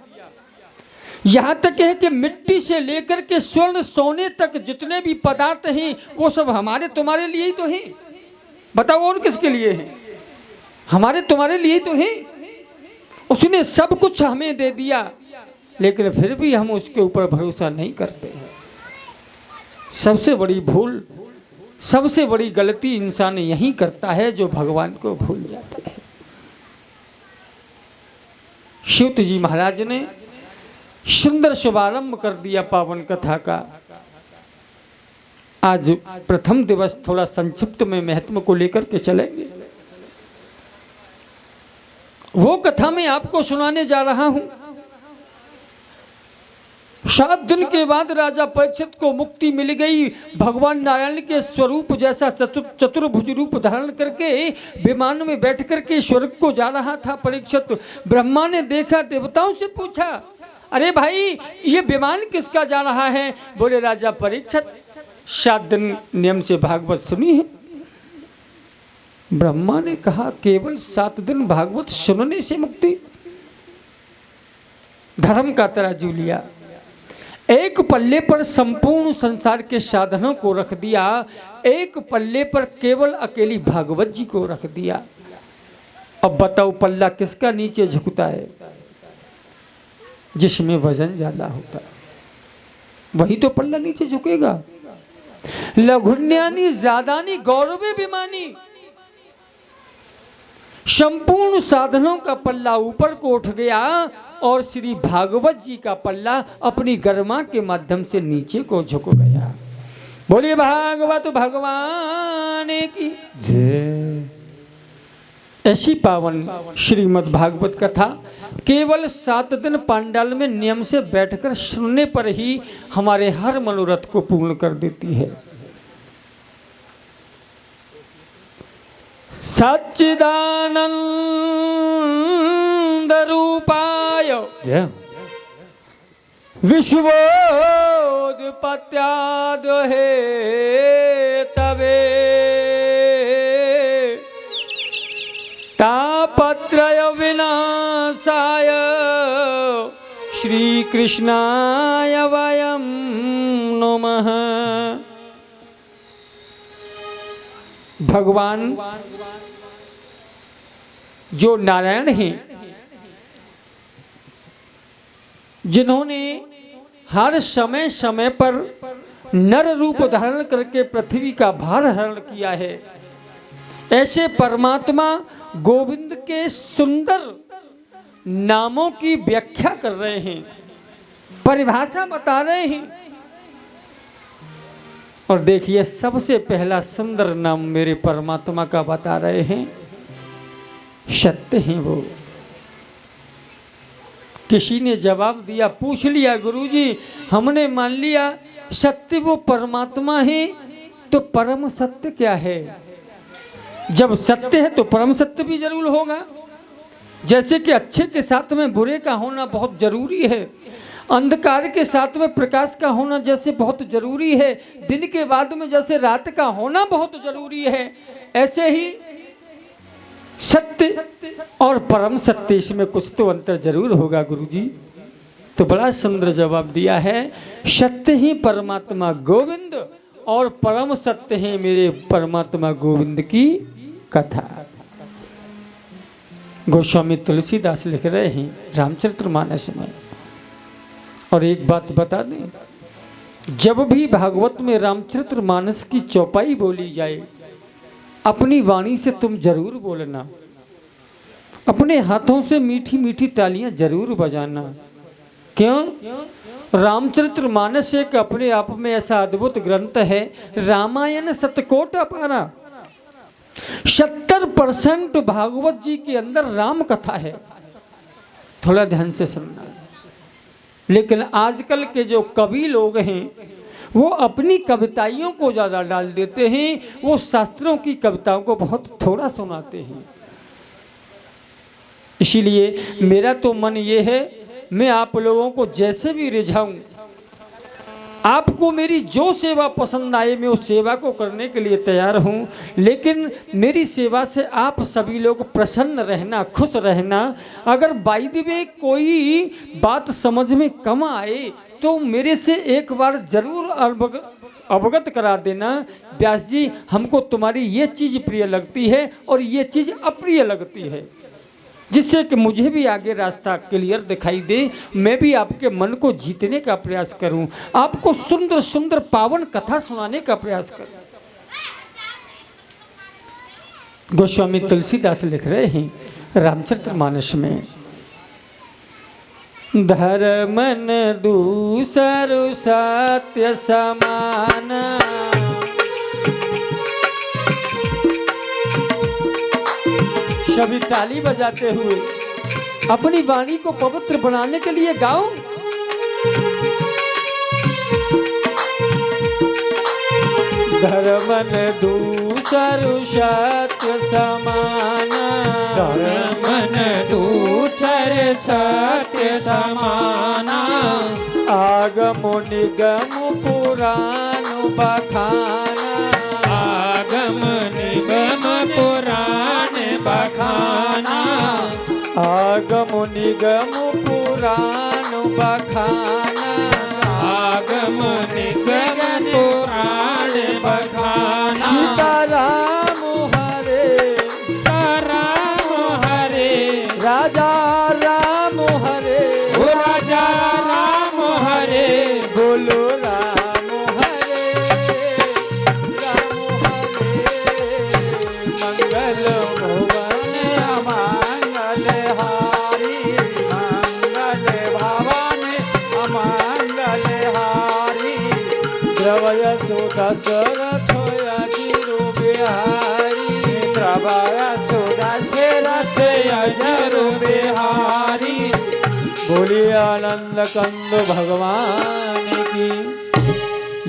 यहां तक है कि मिट्टी से लेकर के स्वर्ण सोने तक जितने भी पदार्थ हैं वो सब हमारे तुम्हारे लिए ही तो हैं। बताओ और किसके लिए हैं? हमारे तुम्हारे लिए ही तो हैं। उसने सब कुछ हमें दे दिया, लेकिन फिर भी हम उसके ऊपर भरोसा नहीं करते हैं। सबसे बड़ी भूल, सबसे बड़ी गलती इंसान यही करता है जो भगवान को भूल जाता है। शिवत जी महाराज ने सुंदर शुभारंभ कर दिया पावन कथा का। आज प्रथम दिवस थोड़ा संक्षिप्त में महत्व को लेकर के चलेंगे। वो कथा मैं आपको सुनाने जा रहा हूं। 7 दिन के बाद राजा परीक्षित को मुक्ति मिल गई। भगवान नारायण के स्वरूप जैसा चतुर्भुज रूप धारण करके विमान में बैठ करके स्वर्ग को जा रहा था परीक्षित। ब्रह्मा ने देखा, देवताओं से पूछा, अरे भाई ये विमान किसका जा रहा है? बोले राजा परीक्षित 7 दिन नियम से भागवत सुनी है। ब्रह्मा ने कहा, केवल 7 दिन भागवत सुनने से मुक्ति? धर्म का तराजू लिया, एक पल्ले पर संपूर्ण संसार के साधनों को रख दिया, एक पल्ले पर केवल अकेली भागवत जी को रख दिया। अब बताओ पल्ला किसका नीचे झुकता है? जिसमें वजन ज्यादा होता है वही तो पल्ला नीचे झुकेगा। लघुन्यानी ज्यादानी गौरवे विमानी। संपूर्ण साधनों का पल्ला ऊपर को उठ गया और श्री भागवत जी का पल्ला अपनी गरिमा के माध्यम से नीचे को झुक गया। बोलिए भागवत भगवान की जय। ऐसी पावन श्रीमद् भागवत कथा केवल 7 दिन पांडाल में नियम से बैठकर सुनने पर ही हमारे हर मनोरथ को पूर्ण कर देती है। सच्चिदानंद रूपाय विश्वोत्पत्त्याद हेतवे तापत्रय विनाशाय श्री कृष्णाय वयं नमः। भगवान जो नारायण हैं, जिन्होंने हर समय समय पर नर रूप धारण करके पृथ्वी का भार हरण किया है, ऐसे परमात्मा गोविंद के सुंदर नामों की व्याख्या कर रहे हैं, परिभाषा बता रहे हैं। और देखिए सबसे पहला सुंदर नाम मेरे परमात्मा का बता रहे हैं, सत्य हैं वो। किसी ने जवाब दिया, पूछ लिया, गुरुजी हमने मान लिया सत्य वो परमात्मा है, तो परम सत्य क्या है? जब सत्य है तो परम सत्य भी जरूर होगा। जैसे कि अच्छे के साथ में बुरे का होना बहुत जरूरी है, अंधकार के साथ में प्रकाश का होना जैसे बहुत जरूरी है, दिन के बाद में जैसे रात का होना बहुत जरूरी है, ऐसे ही सत्य और परम सत्य, इसमें कुछ तो अंतर जरूर होगा गुरुजी। तो बड़ा सुंदर जवाब दिया है, सत्य ही परमात्मा गोविंद और परम सत्य है मेरे परमात्मा गोविंद की कथा। गोस्वामी तुलसीदास लिख रहे हैं रामचरितमानस में। और एक बात बता दें, जब भी भागवत में रामचरितमानस की चौपाई बोली जाए, अपनी वाणी से तुम जरूर बोलना, अपने हाथों से मीठी मीठी तालियां जरूर बजाना। क्यों? रामचरितमानस एक अपने आप में ऐसा अद्भुत ग्रंथ है, रामायण शतकोट अपारा। 70% भागवत जी के अंदर राम कथा है। थोड़ा ध्यान से सुनना। लेकिन आजकल के जो कवि लोग हैं वो अपनी कविताओं को ज़्यादा डाल देते हैं, वो शास्त्रों की कविताओं को बहुत थोड़ा सुनाते हैं। इसीलिए मेरा तो मन ये है, मैं आप लोगों को जैसे भी रिझाऊं, आपको मेरी जो सेवा पसंद आए मैं उस सेवा को करने के लिए तैयार हूँ, लेकिन मेरी सेवा से आप सभी लोग प्रसन्न रहना, खुश रहना। अगर बाई द वे कोई बात समझ में कम आए तो मेरे से एक बार जरूर अवगत करा देना, व्यास जी हमको तुम्हारी ये चीज़ प्रिय लगती है और ये चीज़ अप्रिय लगती है, जिससे कि मुझे भी आगे रास्ता क्लियर दिखाई दे, मैं भी आपके मन को जीतने का प्रयास करूं, आपको सुंदर सुंदर पावन कथा सुनाने का प्रयास करूं। गोस्वामी तुलसीदास लिख रहे हैं रामचरितमानस में, धर्मन दूसर सत्य समान, सभी ताली बजाते हुए अपनी वाणी को पवित्र बनाने के लिए गाओ। धर्मन दूसर सत्य समान, धर्मन दूसर सत्य समान, आगम निगम पुराण बखाना, आगम निगम पुराण बखाना, आगम निगम पुराण बखाना, आगम निगम पुराण बखाना। सीताराम हरे राम हरे, राजा राम हरे, ओ राजा राम हरे, बोलो राम हरे, राम हरे, मंगल भवन अमंगल हारी, मंगल भवन अमंगल हारी, द्रवय सुदशरथ अजिरु बिहारी, द्रवय सुदशरथ अजिरु बिहारी। बोलिए आनंद कंद भगवान की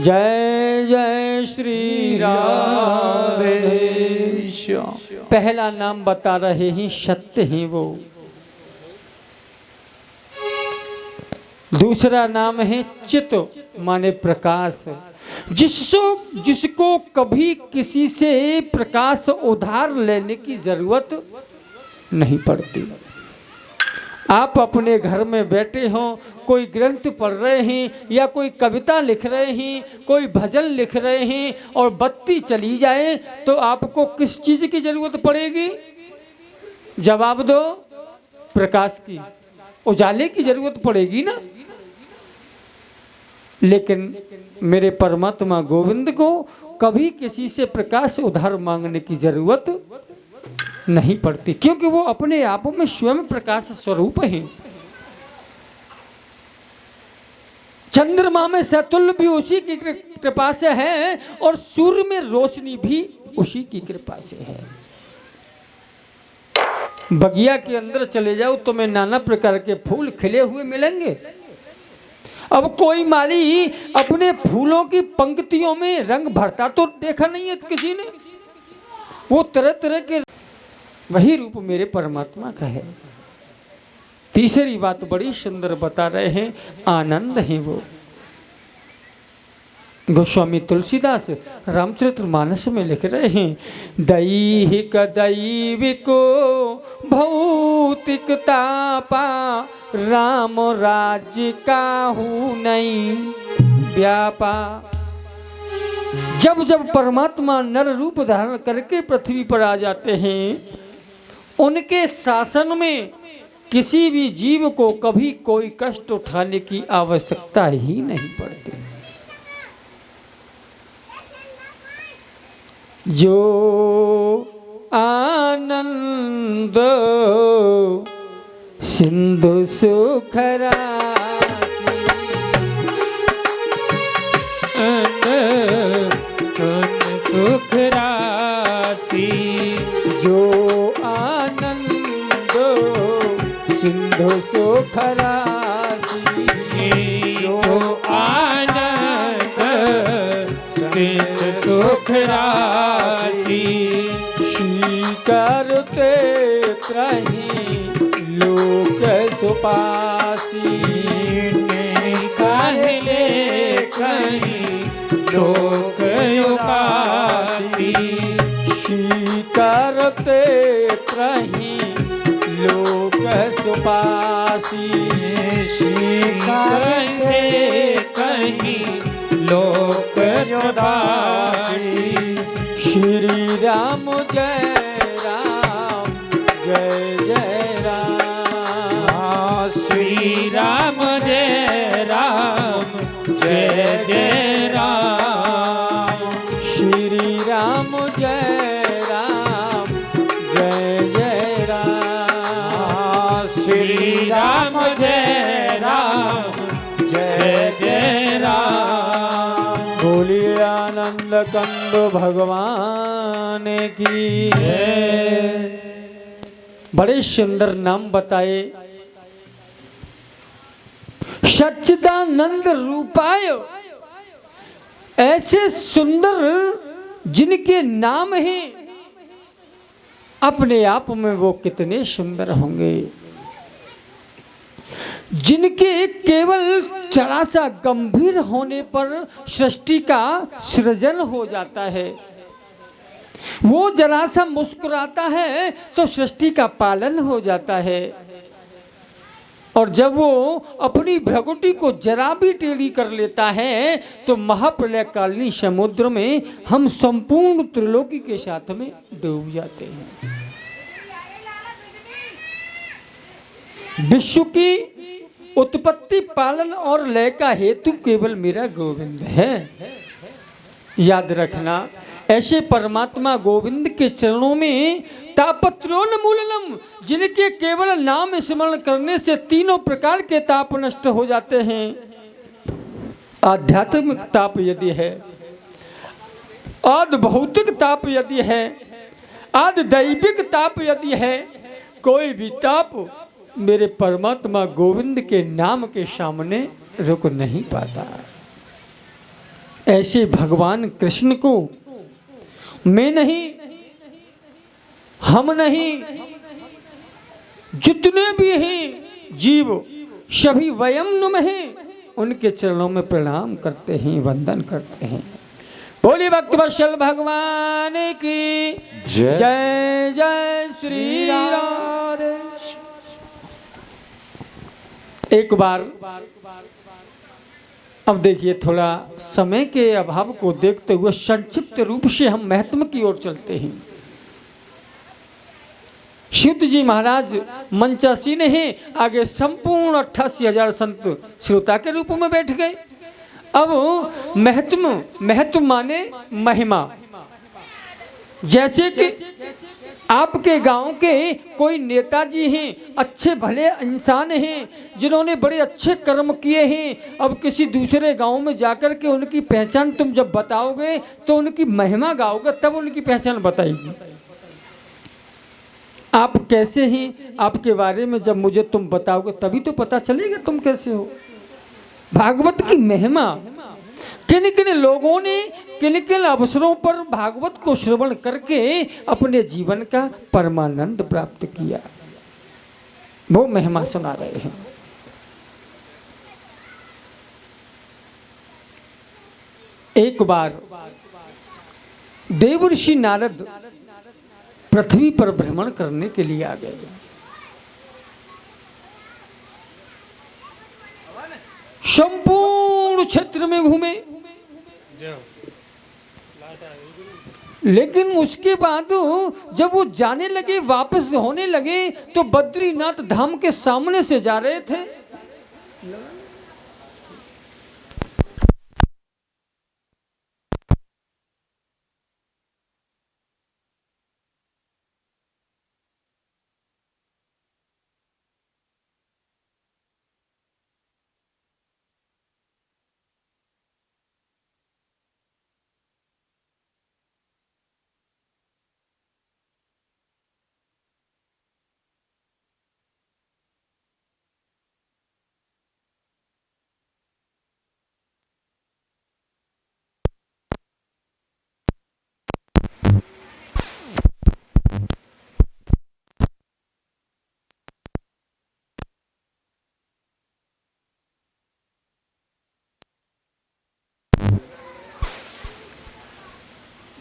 जय। जय श्री राधे। पहला नाम बता रहे हैं सत्य हैं वो, दूसरा नाम है चित माने प्रकाश, जिसको कभी किसी से प्रकाश उधार लेने की जरूरत नहीं पड़ती। आप अपने घर में बैठे हों, कोई ग्रंथ पढ़ रहे हैं या कोई कविता लिख रहे हैं, कोई भजन लिख रहे हैं और बत्ती चली जाए तो आपको किस चीज़ की जरूरत पड़ेगी? जवाब दो, प्रकाश की, उजाले की जरूरत पड़ेगी ना। लेकिन मेरे परमात्मा गोविंद को कभी किसी से प्रकाश उधार मांगने की जरूरत नहीं पड़ती, क्योंकि वो अपने आप में स्वयं प्रकाश स्वरूप हैं। चंद्रमा में सतुल्य भी उसी की कृपा से है और सूर्य में रोशनी भी उसी की कृपा से है। बगिया के अंदर चले जाओ तो मैं नाना प्रकार के फूल खिले हुए मिलेंगे। अब कोई माली अपने फूलों की पंक्तियों में रंग भरता तो देखा नहीं है किसी ने। वो तरह तरह के, वही रूप मेरे परमात्मा का है। तीसरी बात बड़ी सुंदर बता रहे हैं, आनंद है वो। गोस्वामी तुलसीदास रामचरितमानस में लिख रहे हैं, दैहिक दैविको भौतिक तापा, राम राज्य काहू नहीं व्यापा। जब जब परमात्मा नर रूप धारण करके पृथ्वी पर आ जाते हैं, उनके शासन में किसी भी जीव को कभी कोई कष्ट उठाने की आवश्यकता ही नहीं पड़ती। जो आनंद सिंधु सुख सुख राशि, जो आनंद सिंधु सुख राशि, जो आनंद सिंधु सुख राशि, करते त्रही लोक सुपासी, कहले कन लोक उपासी करते त्रही लोक सुपासी करते कहीं लोक उदासी श्री राम जय राम जय जय राम श्री राम जय राम जय जय राम श्री राम जय राम जय जय राम श्री राम जय राम जय जय राम बोलिए आनंद कंद भगवान की जय। बड़े सुंदर नाम बताए। सच्चिदानंद रूपाय, ऐसे सुंदर जिनके नाम हैं, अपने आप में वो कितने सुंदर होंगे। जिनके केवल जरा सा गंभीर होने पर सृष्टि का सृजन हो जाता है। वो जरा सा मुस्कुराता है तो सृष्टि का पालन हो जाता है। और जब वो अपनी भ्रगुटी को जरा भी टेढ़ी कर लेता है तो महाप्रलयकालीन समुद्र में हम संपूर्ण त्रिलोकी के साथ में डूब जाते हैं। विश्व की उत्पत्ति, पालन और लय का हेतु केवल मेरा गोविंद है। याद रखना, ऐसे परमात्मा गोविंद के चरणों में तापत्रोन्मूलनम, जिनके केवल नाम स्मरण करने से तीनों प्रकार के ताप नष्ट हो जाते हैं। आध्यात्मिक ताप यदि है, आद भौतिक ताप यदि है, आद दैविक ताप यदि है, कोई भी ताप मेरे परमात्मा गोविंद के नाम के सामने रुक नहीं पाता। ऐसे भगवान कृष्ण को मैं नहीं, हम नहीं, जितने भी हैं जीव सभी वयम नुमहे उनके चरणों में प्रणाम करते हैं, वंदन करते हैं। बोली भक्तवत्सल भगवान की जय जय श्री राम। एक बार अब देखिए, थोड़ा समय के अभाव को देखते हुए संक्षिप्त रूप से हम महत्व की ओर चलते हैं। शिव जी महाराज मंचासीन हैं, आगे संपूर्ण 88,000 संत श्रोता के रूप में बैठ गए। अब महत्व माने महिमा। जैसे कि आपके गांव के कोई नेताजी हैं, अच्छे भले इंसान हैं, जिन्होंने बड़े अच्छे कर्म किए हैं। अब किसी दूसरे गांव में जाकर के उनकी पहचान तुम जब बताओगे तो उनकी महिमा गाओगे, तब उनकी पहचान बताएगी। आप कैसे हैं, आपके बारे में जब मुझे तुम बताओगे तभी तो पता चलेगा तुम कैसे हो। भागवत की महिमा, किन किन लोगों ने किन किन अवसरों पर भागवत को श्रवण करके अपने जीवन का परमानंद प्राप्त किया, वो महिमा सुना रहे हैं। एक बार देवर्षि नारद पृथ्वी पर भ्रमण करने के लिए आ गए। संपूर्ण क्षेत्र में घूमे, लेकिन उसके बाद जब वो जाने लगे, वापस होने लगे, तो बद्रीनाथ धाम के सामने से जा रहे थे।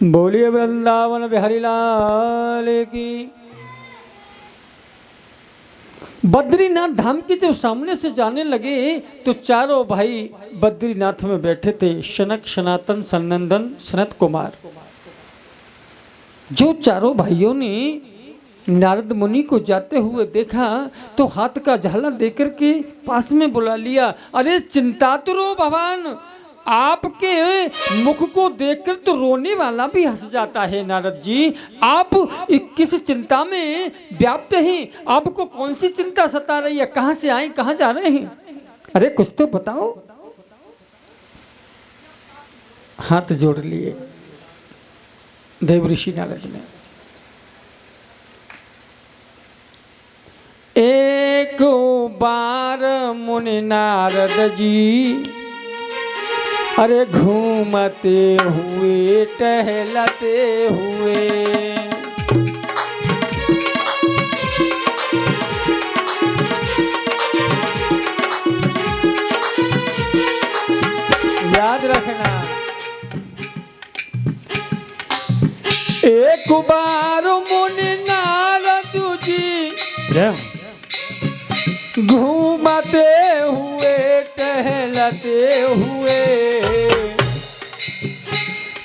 बोलिए वृंदावन बिहारी लाल की। बद्रीनाथ धाम के जब सामने से जाने लगे तो चारों भाई बद्रीनाथ में बैठे थे। शनक, सनातन, सनंदन, सनत कुमार। जो चारों भाइयों ने नारद मुनि को जाते हुए देखा तो हाथ का झाला देकर के पास में बुला लिया। अरे चिंतातुरो भगवान, आपके मुख को देखकर तो रोने वाला भी हंस जाता है। नारद जी, आप किस चिंता में व्याप्त हैं? आपको कौन सी चिंता सता रही है? कहां से आए, कहां जा रहे हैं? अरे कुछ तो बताओ। हाथ जोड़ लिए देव ऋषि नारद ने। एक बार मुनि नारद जी अरे घूमते हुए टहलते हुए याद रखना, एक बार मुनि नारद जी घूमते हुए टहलते हुए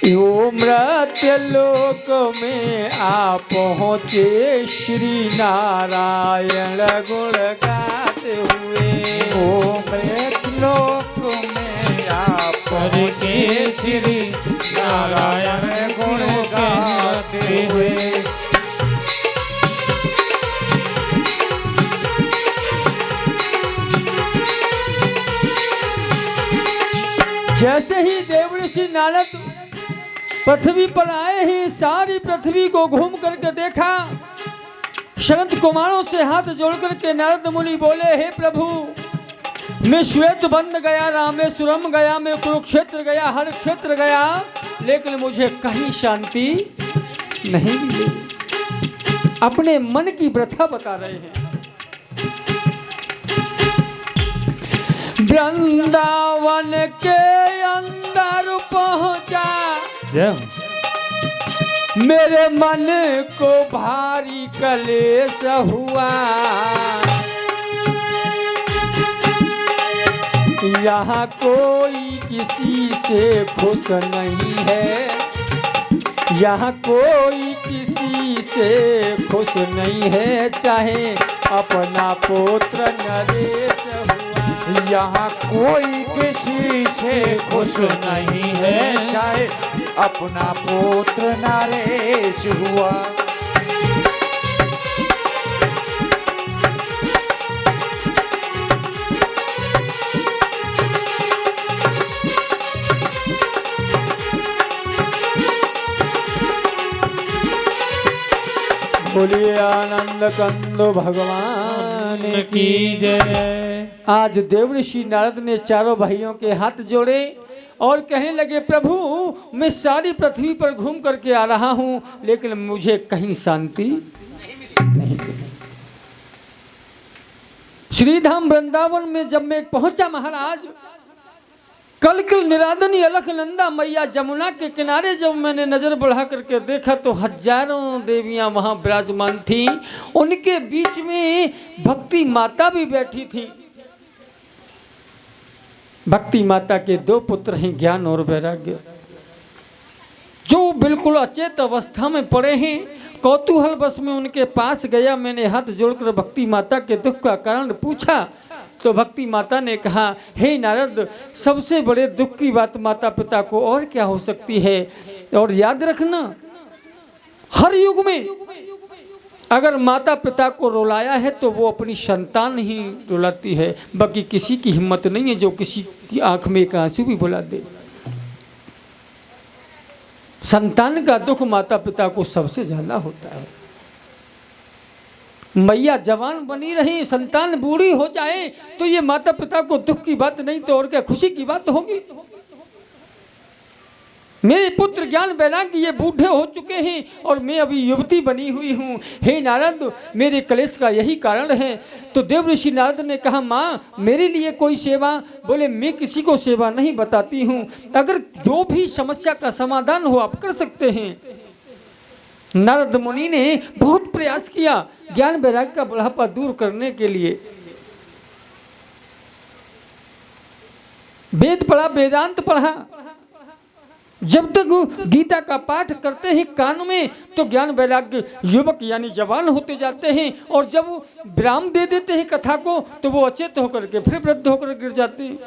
यो मृत्य लोक में आ पहुँचे श्री नारायण गुण गाते हुए। ओ मृत्य लोक में आ पहुँचे श्री नारायण गुण गाते हुए। जैसे ही देव ऋषि नारद पृथ्वी पर आए हैं, सारी पृथ्वी को घूम करके देखा। शरद कुमारों से हाथ जोड़ करके नारद मुनि बोले, हे प्रभु, मैं श्वेत बंद गया, रामेश्वरम गया, मैं कुरुक्षेत्र गया, हर क्षेत्र गया, लेकिन मुझे कहीं शांति नहीं मिली। अपने मन की व्यथा बता रहे हैं। वृंदावन के अंदर पहुंचा, मेरे मन को भारी कलेश हुआ। यहाँ कोई किसी से खुश नहीं है, यहाँ कोई किसी से खुश नहीं है, चाहे अपना पुत्र नरेश हुआ। यहाँ कोई किसी से खुश नहीं है, चाहे अपना पुत्र नरेश हुआ। बोलिए आनंद कंदो भगवान की जय। आज देव ऋषि नारद ने चारों भाइयों के हाथ जोड़े और कहने लगे, प्रभु, मैं सारी पृथ्वी पर घूम करके आ रहा हूं, लेकिन मुझे कहीं शांति नहीं मिली। श्रीधाम वृंदावन में जब मैं पहुंचा महाराज, कल कल निरादनी अलखनंदा मैया जमुना के किनारे जब मैंने नजर बढ़ा करके देखा तो हजारों देवियां वहां विराजमान थीं। उनके बीच में भक्ति माता भी बैठी थी। भक्ति माता के दो पुत्र हैं, ज्ञान और वैराग्य, जो बिल्कुल अचेत अवस्था में पड़े हैं। कौतूहल बस में उनके पास गया, मैंने हाथ जोड़कर भक्ति माता के दुख का कारण पूछा तो भक्ति माता ने कहा, हे नारद, सबसे बड़े दुख की बात माता पिता को और क्या हो सकती है। और याद रखना, हर युग में अगर माता पिता को रुलाया है तो वो अपनी संतान ही रुलाती है, बाकी किसी की हिम्मत नहीं है जो किसी की आंख में एक आंसू भी बुला दे। संतान का दुख माता पिता को सबसे ज्यादा होता है। मैया जवान बनी रही, संतान बूढ़ी हो जाए तो ये माता पिता को दुख की बात नहीं तो और क्या खुशी की बात होगी। मेरे पुत्र ज्ञान वैराग्य ये बूढ़े हो चुके हैं और मैं अभी युवती बनी हुई हूँ। हे नारद, मेरे कलेश का यही कारण है। तो देव ऋषि नारद ने कहा, माँ मेरे लिए कोई सेवा? बोले, मैं किसी को सेवा नहीं बताती हूँ, अगर जो भी समस्या का समाधान हो आप कर सकते हैं। नारद मुनि ने बहुत प्रयास किया ज्ञान वैराग्य का बुढ़ापा दूर करने के लिए। वेद पढ़ा, वेदांत पढ़ा, जब तक गीता का पाठ करते हैं कान में तो ज्ञान वैराग्य युवक यानी जवान होते जाते हैं, और जब विराम दे देते हैं कथा को तो वो अचेत होकर के फिर वृद्ध होकर गिर जाते हैं।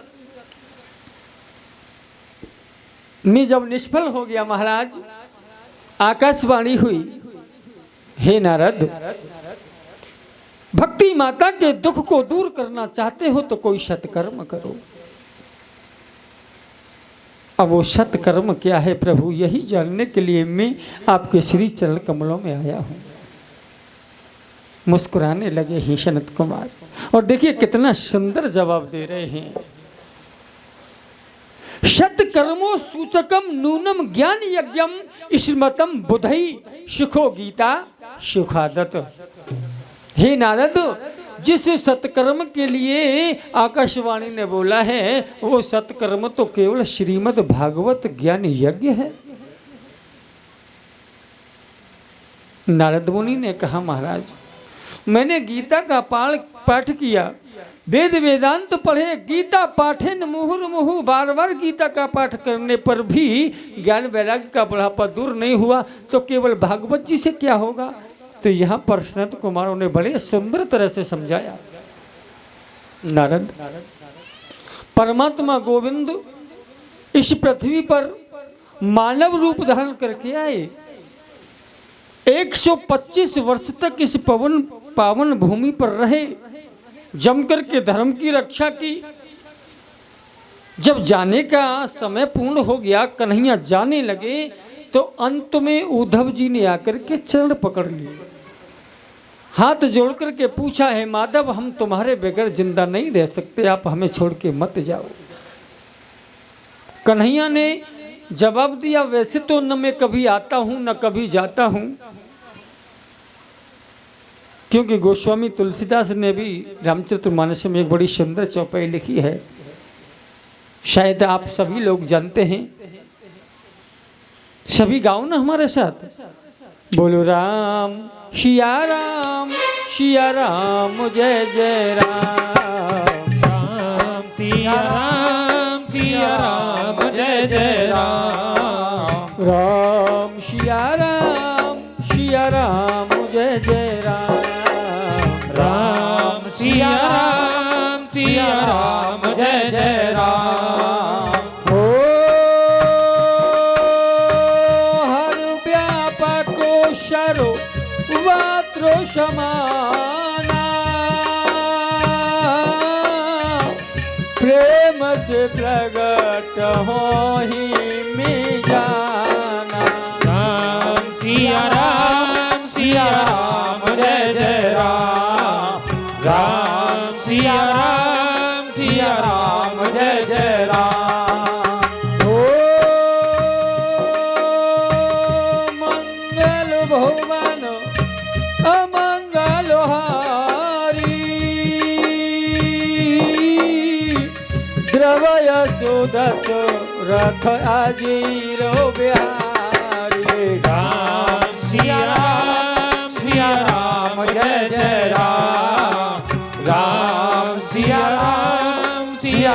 मैं जब निष्फल हो गया महाराज, आकाशवाणी हुई, हे नारद, भक्ति माता के दुख को दूर करना चाहते हो तो कोई सत्कर्म करो। अब वो सत्कर्म क्या है प्रभु, यही जानने के लिए मैं आपके श्री चरण कमलों में आया हूं। मुस्कुराने लगे ही सनत कुमार, और देखिए कितना सुंदर जवाब दे रहे हैं। सत्कर्मो सूचकम नूनम ज्ञान यज्ञम स्मृतम बुधई सुखो गीता सुखादत। हे नारद, जिस सत्कर्म के लिए आकाशवाणी ने बोला है वो सत्कर्म तो केवल श्रीमद् भागवत ज्ञान यज्ञ है। नारद मुनि ने कहा, महाराज मैंने गीता का पाठ किया, वेद वेदांत पढ़े, गीता पाठे न मुहुर्मुहु, बार बार गीता का पाठ करने पर भी ज्ञान वैराग्य का बुढ़ापा दूर नहीं हुआ, तो केवल भागवत जी से क्या होगा। तो यहाँ पर सनत कुमारों ने बड़े सुंदर तरह से समझाया। नारद, परमात्मा गोविंद इस पृथ्वी पर मानव रूप धारण करके आए, 125 वर्ष तक इस पावन भूमि पर रहे, जमकर के धर्म की रक्षा की। जब जाने का समय पूर्ण हो गया, कन्हैया जाने लगे, तो अंत में उद्धव जी ने आकर के चरण पकड़ लिए, हाथ जोड़ करके पूछा, है माधव हम तुम्हारे बगैर जिंदा नहीं रह सकते, आप हमें छोड़ के मत जाओ। कन्हैया ने जवाब दिया, वैसे तो न मैं कभी आता हूं न कभी जाता हूं, क्योंकि गोस्वामी तुलसीदास ने भी रामचरितमानस में एक बड़ी सुंदर चौपाई लिखी है, शायद आप सभी लोग जानते हैं। सभी गाओ ना हमारे साथ, बोलो राम सिया राम जय जय राम, राम सिया राम जय जय राम, राम सिया राम जय जय राम, राम सिया राम जय जय राम। ओ हर व्यापको शरो वात्रो समाना, प्रेम से प्रगट हो ही में जाना। राम सिया राम जय जय राम, राम सिया राम जय जय राम। ओ मंगल भुवन अमंगल हारी, द्रवय सुदस रथ अजीरो बिहारी। राम सिया राम जय जय राम, राम सिया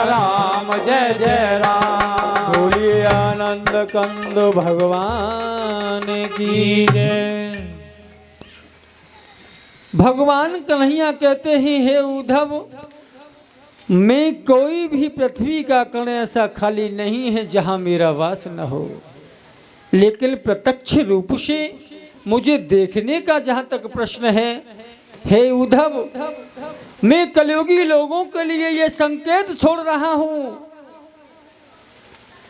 राम जय जय राम। बोलिए आनंद कंद भगवान की जय। भगवान कन्हैया कहते हैं, हे उद्धव, मैं कोई भी पृथ्वी का कण ऐसा खाली नहीं है जहां मेरा वास न हो, लेकिन प्रत्यक्ष रूप से मुझे देखने का जहां तक प्रश्न है, हे उद्धव, मैं कलयुगी लोगों के लिए ये संकेत छोड़ रहा हूं,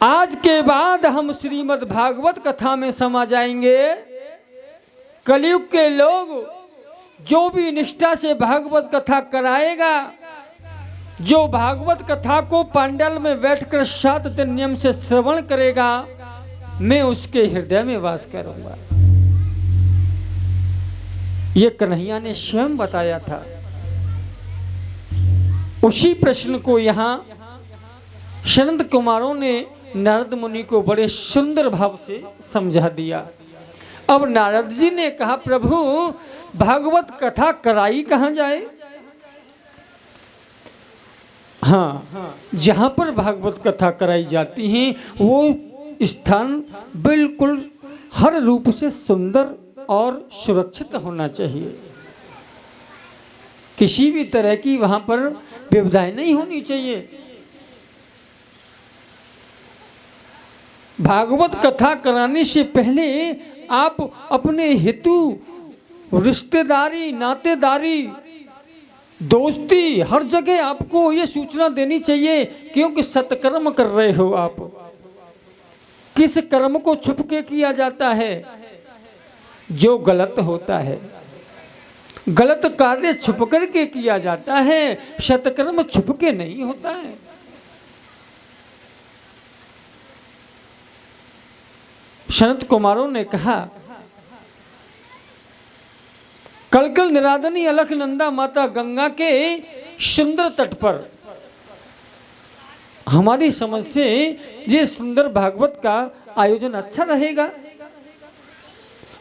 आज के बाद हम श्रीमद् भागवत कथा में समा जाएंगे। कलयुग के लोग जो भी निष्ठा से भागवत कथा कराएगा, जो भागवत कथा को पांडाल में बैठकर 7 दिन नियम से श्रवण करेगा, मैं उसके हृदय में वास करूंगा। ये कन्हैया ने स्वयं बताया था। उसी प्रश्न को यहाँ सनत कुमारों ने नारद मुनि को बड़े सुंदर भाव से समझा दिया। अब नारद जी ने कहा, प्रभु भागवत कथा कराई कहाँ जाए? हाँ, जहां पर भागवत कथा कराई जाती है वो स्थान बिल्कुल हर रूप से सुंदर और सुरक्षित होना चाहिए। किसी भी तरह की वहां पर विविधाएं नहीं होनी चाहिए। भागवत कथा कराने से पहले आप अपने हेतु रिश्तेदारी, नातेदारी, दोस्ती हर जगह आपको ये सूचना देनी चाहिए, क्योंकि सत्कर्म कर रहे हो आप। किस कर्म को छुप के किया जाता है? जो गलत होता है, गलत कार्य छुप करके किया जाता है, सत्कर्म छुप के नहीं होता है। सनत कुमारों ने कहा, कलकल निरादनी अलखनंदा माता गंगा के सुंदर तट पर हमारी समझ से ये सुंदर भागवत का आयोजन अच्छा रहेगा।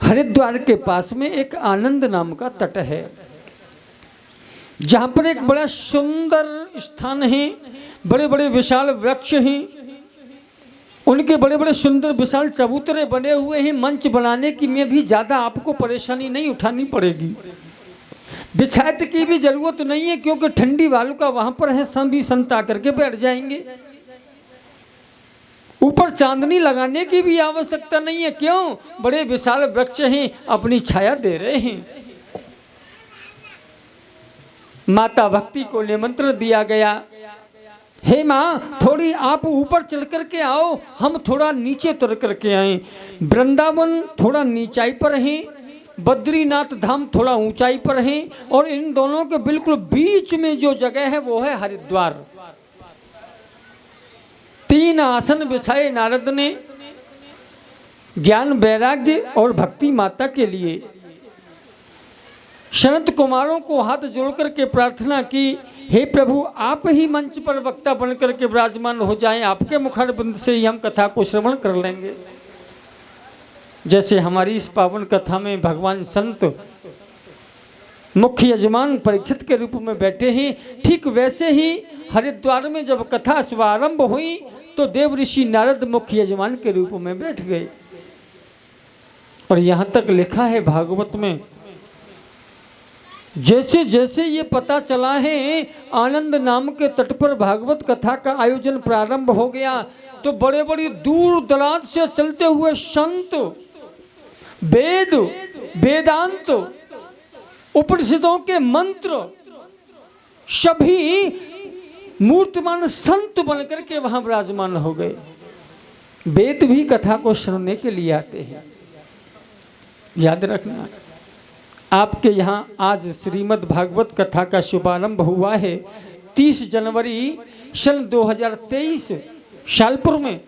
हरिद्वार के पास में एक आनंद नाम का तट है, जहां पर एक बड़ा सुंदर स्थान है, बड़े बड़े विशाल वृक्ष हैं, उनके बड़े बड़े सुंदर विशाल चबूतरे बने हुए हैं। मंच बनाने की में भी ज़्यादा आपको परेशानी नहीं उठानी पड़ेगी। बिछायत की भी जरूरत नहीं है, क्योंकि ठंडी वालू का वहां पर है, सभी संत आकर के बैठ जाएंगे। ऊपर चांदनी लगाने की भी आवश्यकता नहीं है। क्यों? बड़े विशाल वृक्ष हैं, अपनी छाया दे रहे हैं। माता भक्ति को निमंत्रण दिया गया, हे माँ थोड़ी आप ऊपर चल करके आओ, हम थोड़ा नीचे उतर करके आए। वृंदावन थोड़ा नीचाई पर है, बद्रीनाथ धाम थोड़ा ऊंचाई पर है, और इन दोनों के बिल्कुल बीच में जो जगह है वो है हरिद्वार। 3 आसन बिछाए नारद ने ज्ञान, वैराग्य और भक्ति माता के लिए। सनत कुमारों को हाथ जोड़ करके प्रार्थना की, हे प्रभु आप ही मंच पर वक्ता बनकर के विराजमान हो जाएं, आपके मुखारबिंद से ही हम कथा को श्रवण कर लेंगे। जैसे हमारी इस पावन कथा में भगवान संत मुख्य यजमान परीक्षित के रूप में बैठे हैं, ठीक वैसे ही हरिद्वार में जब कथा शुभारंभ हुई तो देव ऋषि नारद मुख्य यजमान के रूप में बैठ गए। और यहाँ तक लिखा है भागवत में, जैसे जैसे ये पता चला है आनंद नाम के तट पर भागवत कथा का आयोजन प्रारंभ हो गया, तो बड़े बड़े दूर दराज से चलते हुए संत, वेद, वेदांत, उपनिषदों के मंत्र, सभी मूर्तिमान संत बनकर के वहां विराजमान हो गए। वेद भी कथा को सुनने के लिए आते हैं। याद रखना, आपके यहाँ आज श्रीमद् भागवत कथा का शुभारंभ हुआ है 30 जनवरी सन 2023 शालपुर में।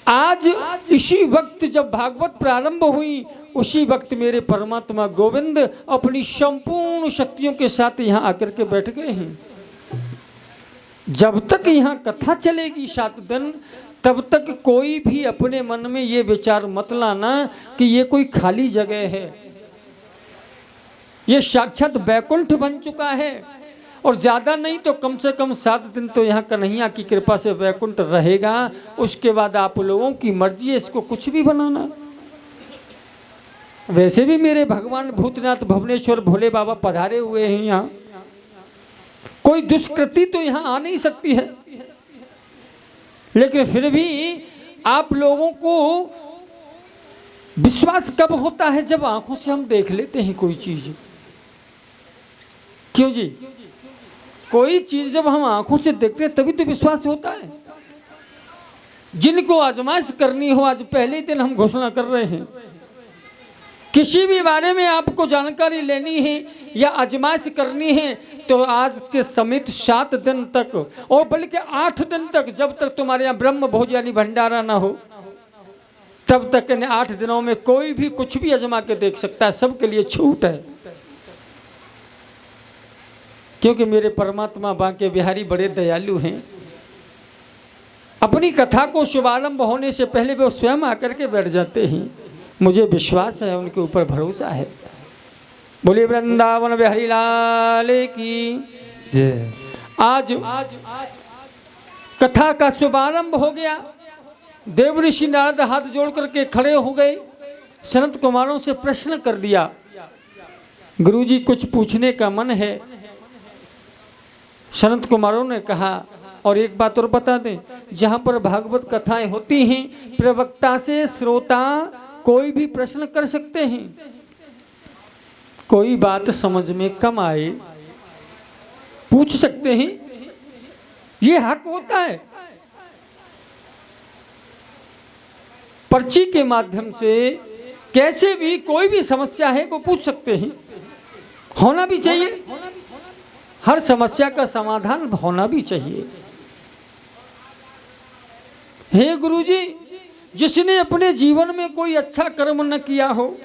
आज इसी वक्त जब भागवत प्रारंभ हुई, उसी वक्त मेरे परमात्मा गोविंद अपनी संपूर्ण शक्तियों के साथ यहाँ आकर के बैठ गए हैं। जब तक यहाँ कथा चलेगी 7 दिन, तब तक कोई भी अपने मन में ये विचार मत लाना कि ये कोई खाली जगह है। ये साक्षात वैकुंठ बन चुका है, और ज़्यादा नहीं तो कम से कम 7 दिन तो यहाँ कन्हैया की कृपा से वैकुंठ रहेगा। उसके बाद आप लोगों की मर्जी है इसको कुछ भी बनाना। वैसे भी मेरे भगवान भूतनाथ भुवनेश्वर भोले बाबा पधारे हुए हैं यहाँ, कोई दुष्कृति तो यहाँ आ नहीं सकती है। लेकिन फिर भी आप लोगों को विश्वास कब होता है? जब आंखों से हम देख लेते हैं कोई चीज। क्यों जी? कोई चीज जब हम आंखों से देखते हैं तभी तो विश्वास होता है। जिनको आजमाइश करनी हो, आज पहले दिन हम घोषणा कर रहे हैं, किसी भी बारे में आपको जानकारी लेनी है या आजमाइश करनी है तो आज के समेत 7 दिन तक, और बल्कि 8 दिन तक, जब तक तुम्हारे यहाँ ब्रह्म भोज यानी भंडारा ना हो, तब तक इन 8 दिनों में कोई भी कुछ भी आजमा के देख सकता है, सबके लिए छूट है। क्योंकि मेरे परमात्मा बांके बिहारी बड़े दयालु हैं। अपनी कथा को शुभारंभ होने से पहले वे स्वयं आकर के बैठ जाते हैं। मुझे विश्वास है, उनके ऊपर भरोसा है। बोलिए वृंदावन बिहारी लाल की जय। आज कथा का शुभारंभ हो गया। देव ऋषि नारद हाथ जोड़ करके खड़े हो गए, सनत कुमारों से प्रश्न कर दिया, गुरुजी कुछ पूछने का मन है। सनत कुमारों ने कहा, और एक बात और बता दें, जहां पर भागवत कथाएं होती हैं, प्रवक्ता से श्रोता कोई भी प्रश्न कर सकते हैं। कोई बात समझ में कम आए पूछ सकते हैं, ये हक होता है। पर्ची के माध्यम से कैसे भी कोई भी समस्या है वो पूछ सकते हैं, होना भी चाहिए। हर समस्या का समाधान होना भी चाहिए। हे गुरुजी, जिसने अपने जीवन में कोई अच्छा कर्म न किया हो,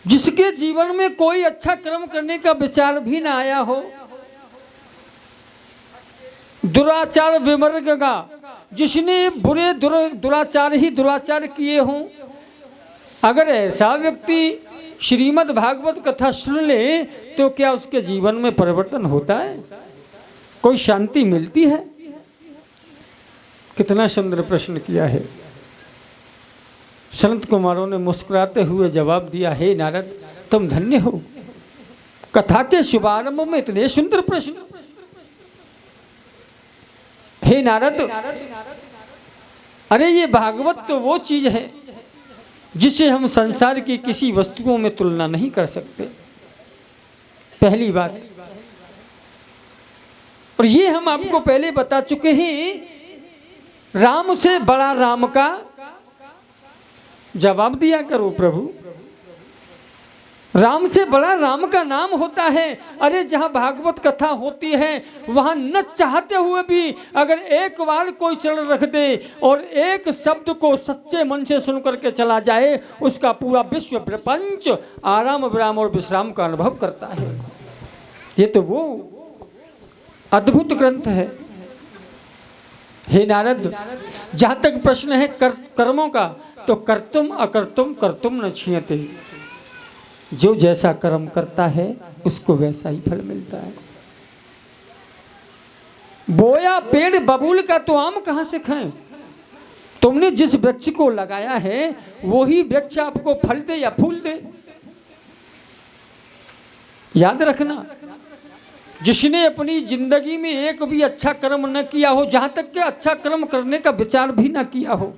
जिसके जीवन में कोई अच्छा कर्म करने का विचार भी ना आया हो, दुराचार विमर्ग का, जिसने बुरे दुराचार किए हों, अगर ऐसा व्यक्ति श्रीमद् भागवत कथा सुन ले तो क्या उसके जीवन में परिवर्तन होता है? कोई शांति मिलती है? कितना सुंदर प्रश्न किया है। संत कुमारों ने मुस्कुराते हुए जवाब दिया, हे नारद तुम धन्य हो, कथा के शुभारंभ में इतने सुंदर प्रश्न। हे नारद, अरे ये भागवत तो वो चीज है जिसे हम संसार की किसी वस्तुओं में तुलना नहीं कर सकते, पहली बात। और ये हम आपको पहले बता चुके हैं, राम से बड़ा राम का जवाब दिया करो प्रभु। राम से बड़ा राम का नाम होता है। अरे जहां भागवत कथा होती है वहां न चाहते हुए भी अगर एक बार कोई चरण रख दे और एक शब्द को सच्चे मन से सुन करके चला जाए, उसका पूरा विश्व प्रपंच आराम विराम और विश्राम का अनुभव करता है। ये तो वो अद्भुत ग्रंथ है। हे नारद, जहां तक प्रश्न है कर्मों का, तो कर्तुम अकर्तुम कर्तुम न क्षीयते। जो जैसा कर्म करता है उसको वैसा ही फल मिलता है। बोया पेड़ बबूल का तो आम कहां से खाएं? तुमने जिस वृक्ष को लगाया है वही वृक्ष आपको फल दे या फूल दे। याद रखना, जिसने अपनी जिंदगी में एक भी अच्छा कर्म न किया हो, जहां तक कि अच्छा कर्म करने का विचार भी न किया हो,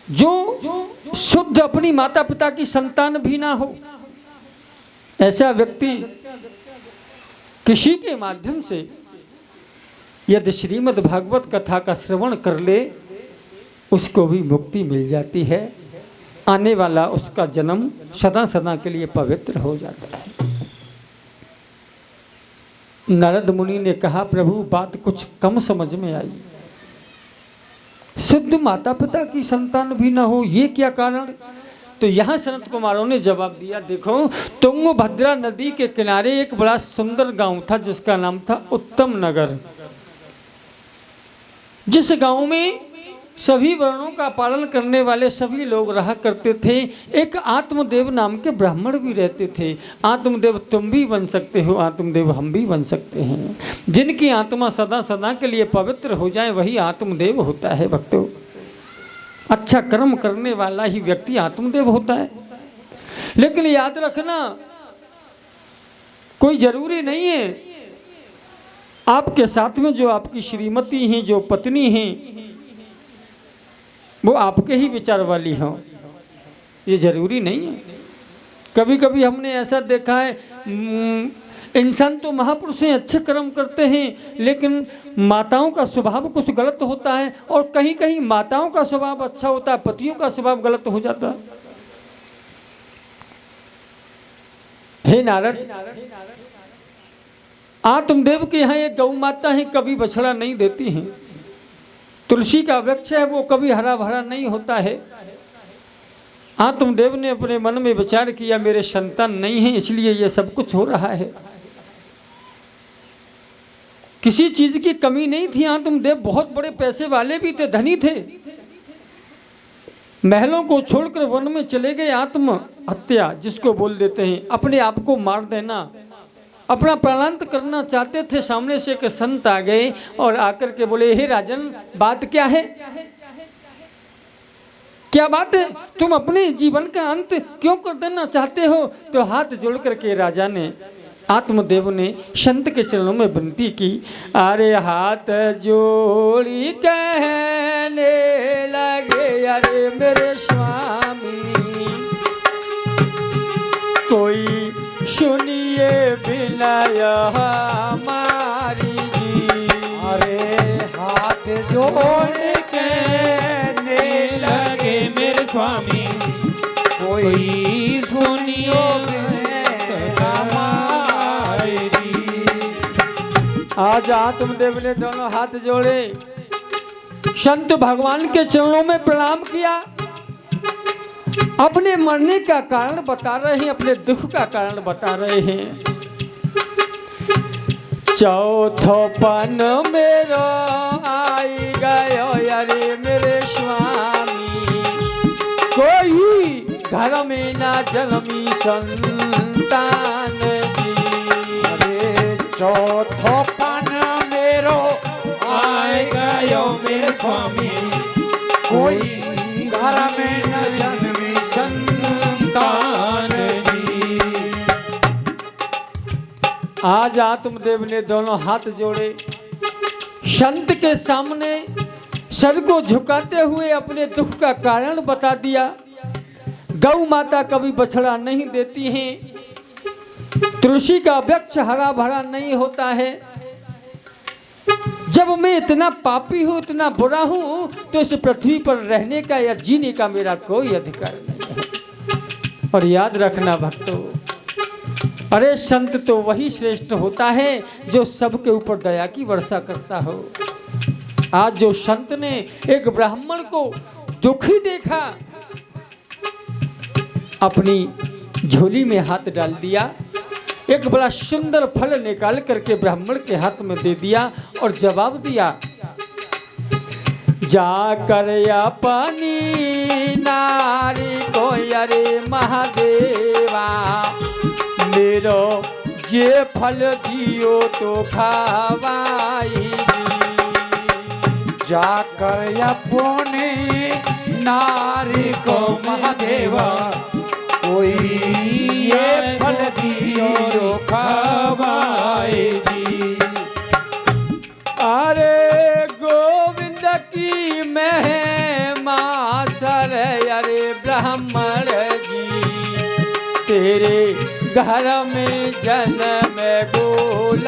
जो शुद्ध अपनी माता पिता की संतान भी ना हो, ऐसा व्यक्ति किसी के माध्यम से यदि श्रीमद् भागवत कथा का श्रवण कर ले, उसको भी मुक्ति मिल जाती है। आने वाला उसका जन्म सदा सदा के लिए पवित्र हो जाता है। नारद मुनि ने कहा, प्रभु बात कुछ कम समझ में आई। शुद्ध माता पिता की संतान भी ना हो, ये क्या कारण? तो यहाँ सनत कुमारों ने जवाब दिया, देखो तुंगभद्रा नदी के किनारे एक बड़ा सुंदर गांव था जिसका नाम था उत्तम नगर। जिस गांव में सभी वर्णों का पालन करने वाले सभी लोग रहा करते थे। एक आत्मदेव नाम के ब्राह्मण भी रहते थे। आत्मदेव तुम भी बन सकते हो, आत्मदेव हम भी बन सकते हैं। जिनकी आत्मा सदा सदा के लिए पवित्र हो जाए वही आत्मदेव होता है भक्तों। अच्छा कर्म करने वाला ही व्यक्ति आत्मदेव होता है। लेकिन याद रखना, कोई जरूरी नहीं है आपके साथ में जो आपकी श्रीमती हैं, जो पत्नी हैं, वो आपके ही विचार वाली हों, ये जरूरी नहीं है। कभी कभी हमने ऐसा देखा है, इंसान तो महापुरुष हैं, अच्छे कर्म करते हैं, लेकिन माताओं का स्वभाव कुछ गलत होता है, और कहीं कहीं माताओं का स्वभाव अच्छा होता है, पतियों का स्वभाव गलत हो जाता है। हे नारद, आत्मदेव के यहाँ एक गौ माता है, कभी बछड़ा नहीं देती हैं। तुलसी का वृक्ष है, वो कभी हरा भरा नहीं होता है। आत्मदेव ने अपने मन में विचार किया, मेरे संतान नहीं है, इसलिए ये सब कुछ हो रहा है। किसी चीज की कमी नहीं थी। आत्मदेव बहुत बड़े पैसे वाले भी थे, धनी थे। महलों को छोड़कर वन में चले गए। आत्महत्या जिसको बोल देते हैं, अपने आप को मार देना, अपना प्राणांत करना चाहते थे। सामने से एक संत आ गए और आकर के बोले, हे राजन, बात क्या है? क्या बात है? तुम अपने जीवन का अंत क्यों कर देना चाहते हो? तो हाथ जोड़ करके राजा ने, आत्मदेव ने संत के चरणों में विनती की। अरे हाथ जोड़ी कहने लगे, अरे मेरे स्वामी, कोई सुनिए विनय हमारी। अरे हाथ जोड़ कहने लगे मेरे स्वामी, कोई सुनियो हमारी। आज आत्मदेव ने दोनों हाथ जोड़े, संत भगवान के चरणों में प्रणाम किया। अपने मरने का कारण बता रहे हैं, अपने दुख का कारण बता रहे हैं। चौथोपन मेरो आई गयो, अरे मेरे स्वामी, कोई घर में ना जन्मी संतान जी। अरे चौथोपन मेरो आए गयो मेरे स्वामी, कोई घर में न जन्मी संतान जी। आज आत्मदेव ने दोनों हाथ जोड़े, संत के सामने सर को झुकाते हुए अपने दुख का कारण बता दिया। गौ माता कभी बछड़ा नहीं देती हैं, तुलसी का वृक्ष हरा भरा नहीं होता है। जब मैं इतना पापी हूं, इतना बुरा हूं, तो इस पृथ्वी पर रहने का या जीने का मेरा कोई अधिकार नहीं है। और याद रखना भक्तों, अरे संत तो वही श्रेष्ठ होता है जो सबके ऊपर दया की वर्षा करता हो। आज जो संत ने एक ब्राह्मण को दुखी देखा, अपनी झोली में हाथ डाल दिया, एक बड़ा सुंदर फल निकाल करके ब्राह्मण के हाथ में दे दिया और जवाब दिया, जाकर अपनी नारी को, अरे महादेवा, मेरो ये फल दियो तो खावाई। जाकर अपने नारी को महादेवा, कोई ये फल दियो तो खावाए जी। अरे गोविंद की महिमा सर, अरे ब्राह्मण जी, तेरे घर में जन्म गोला।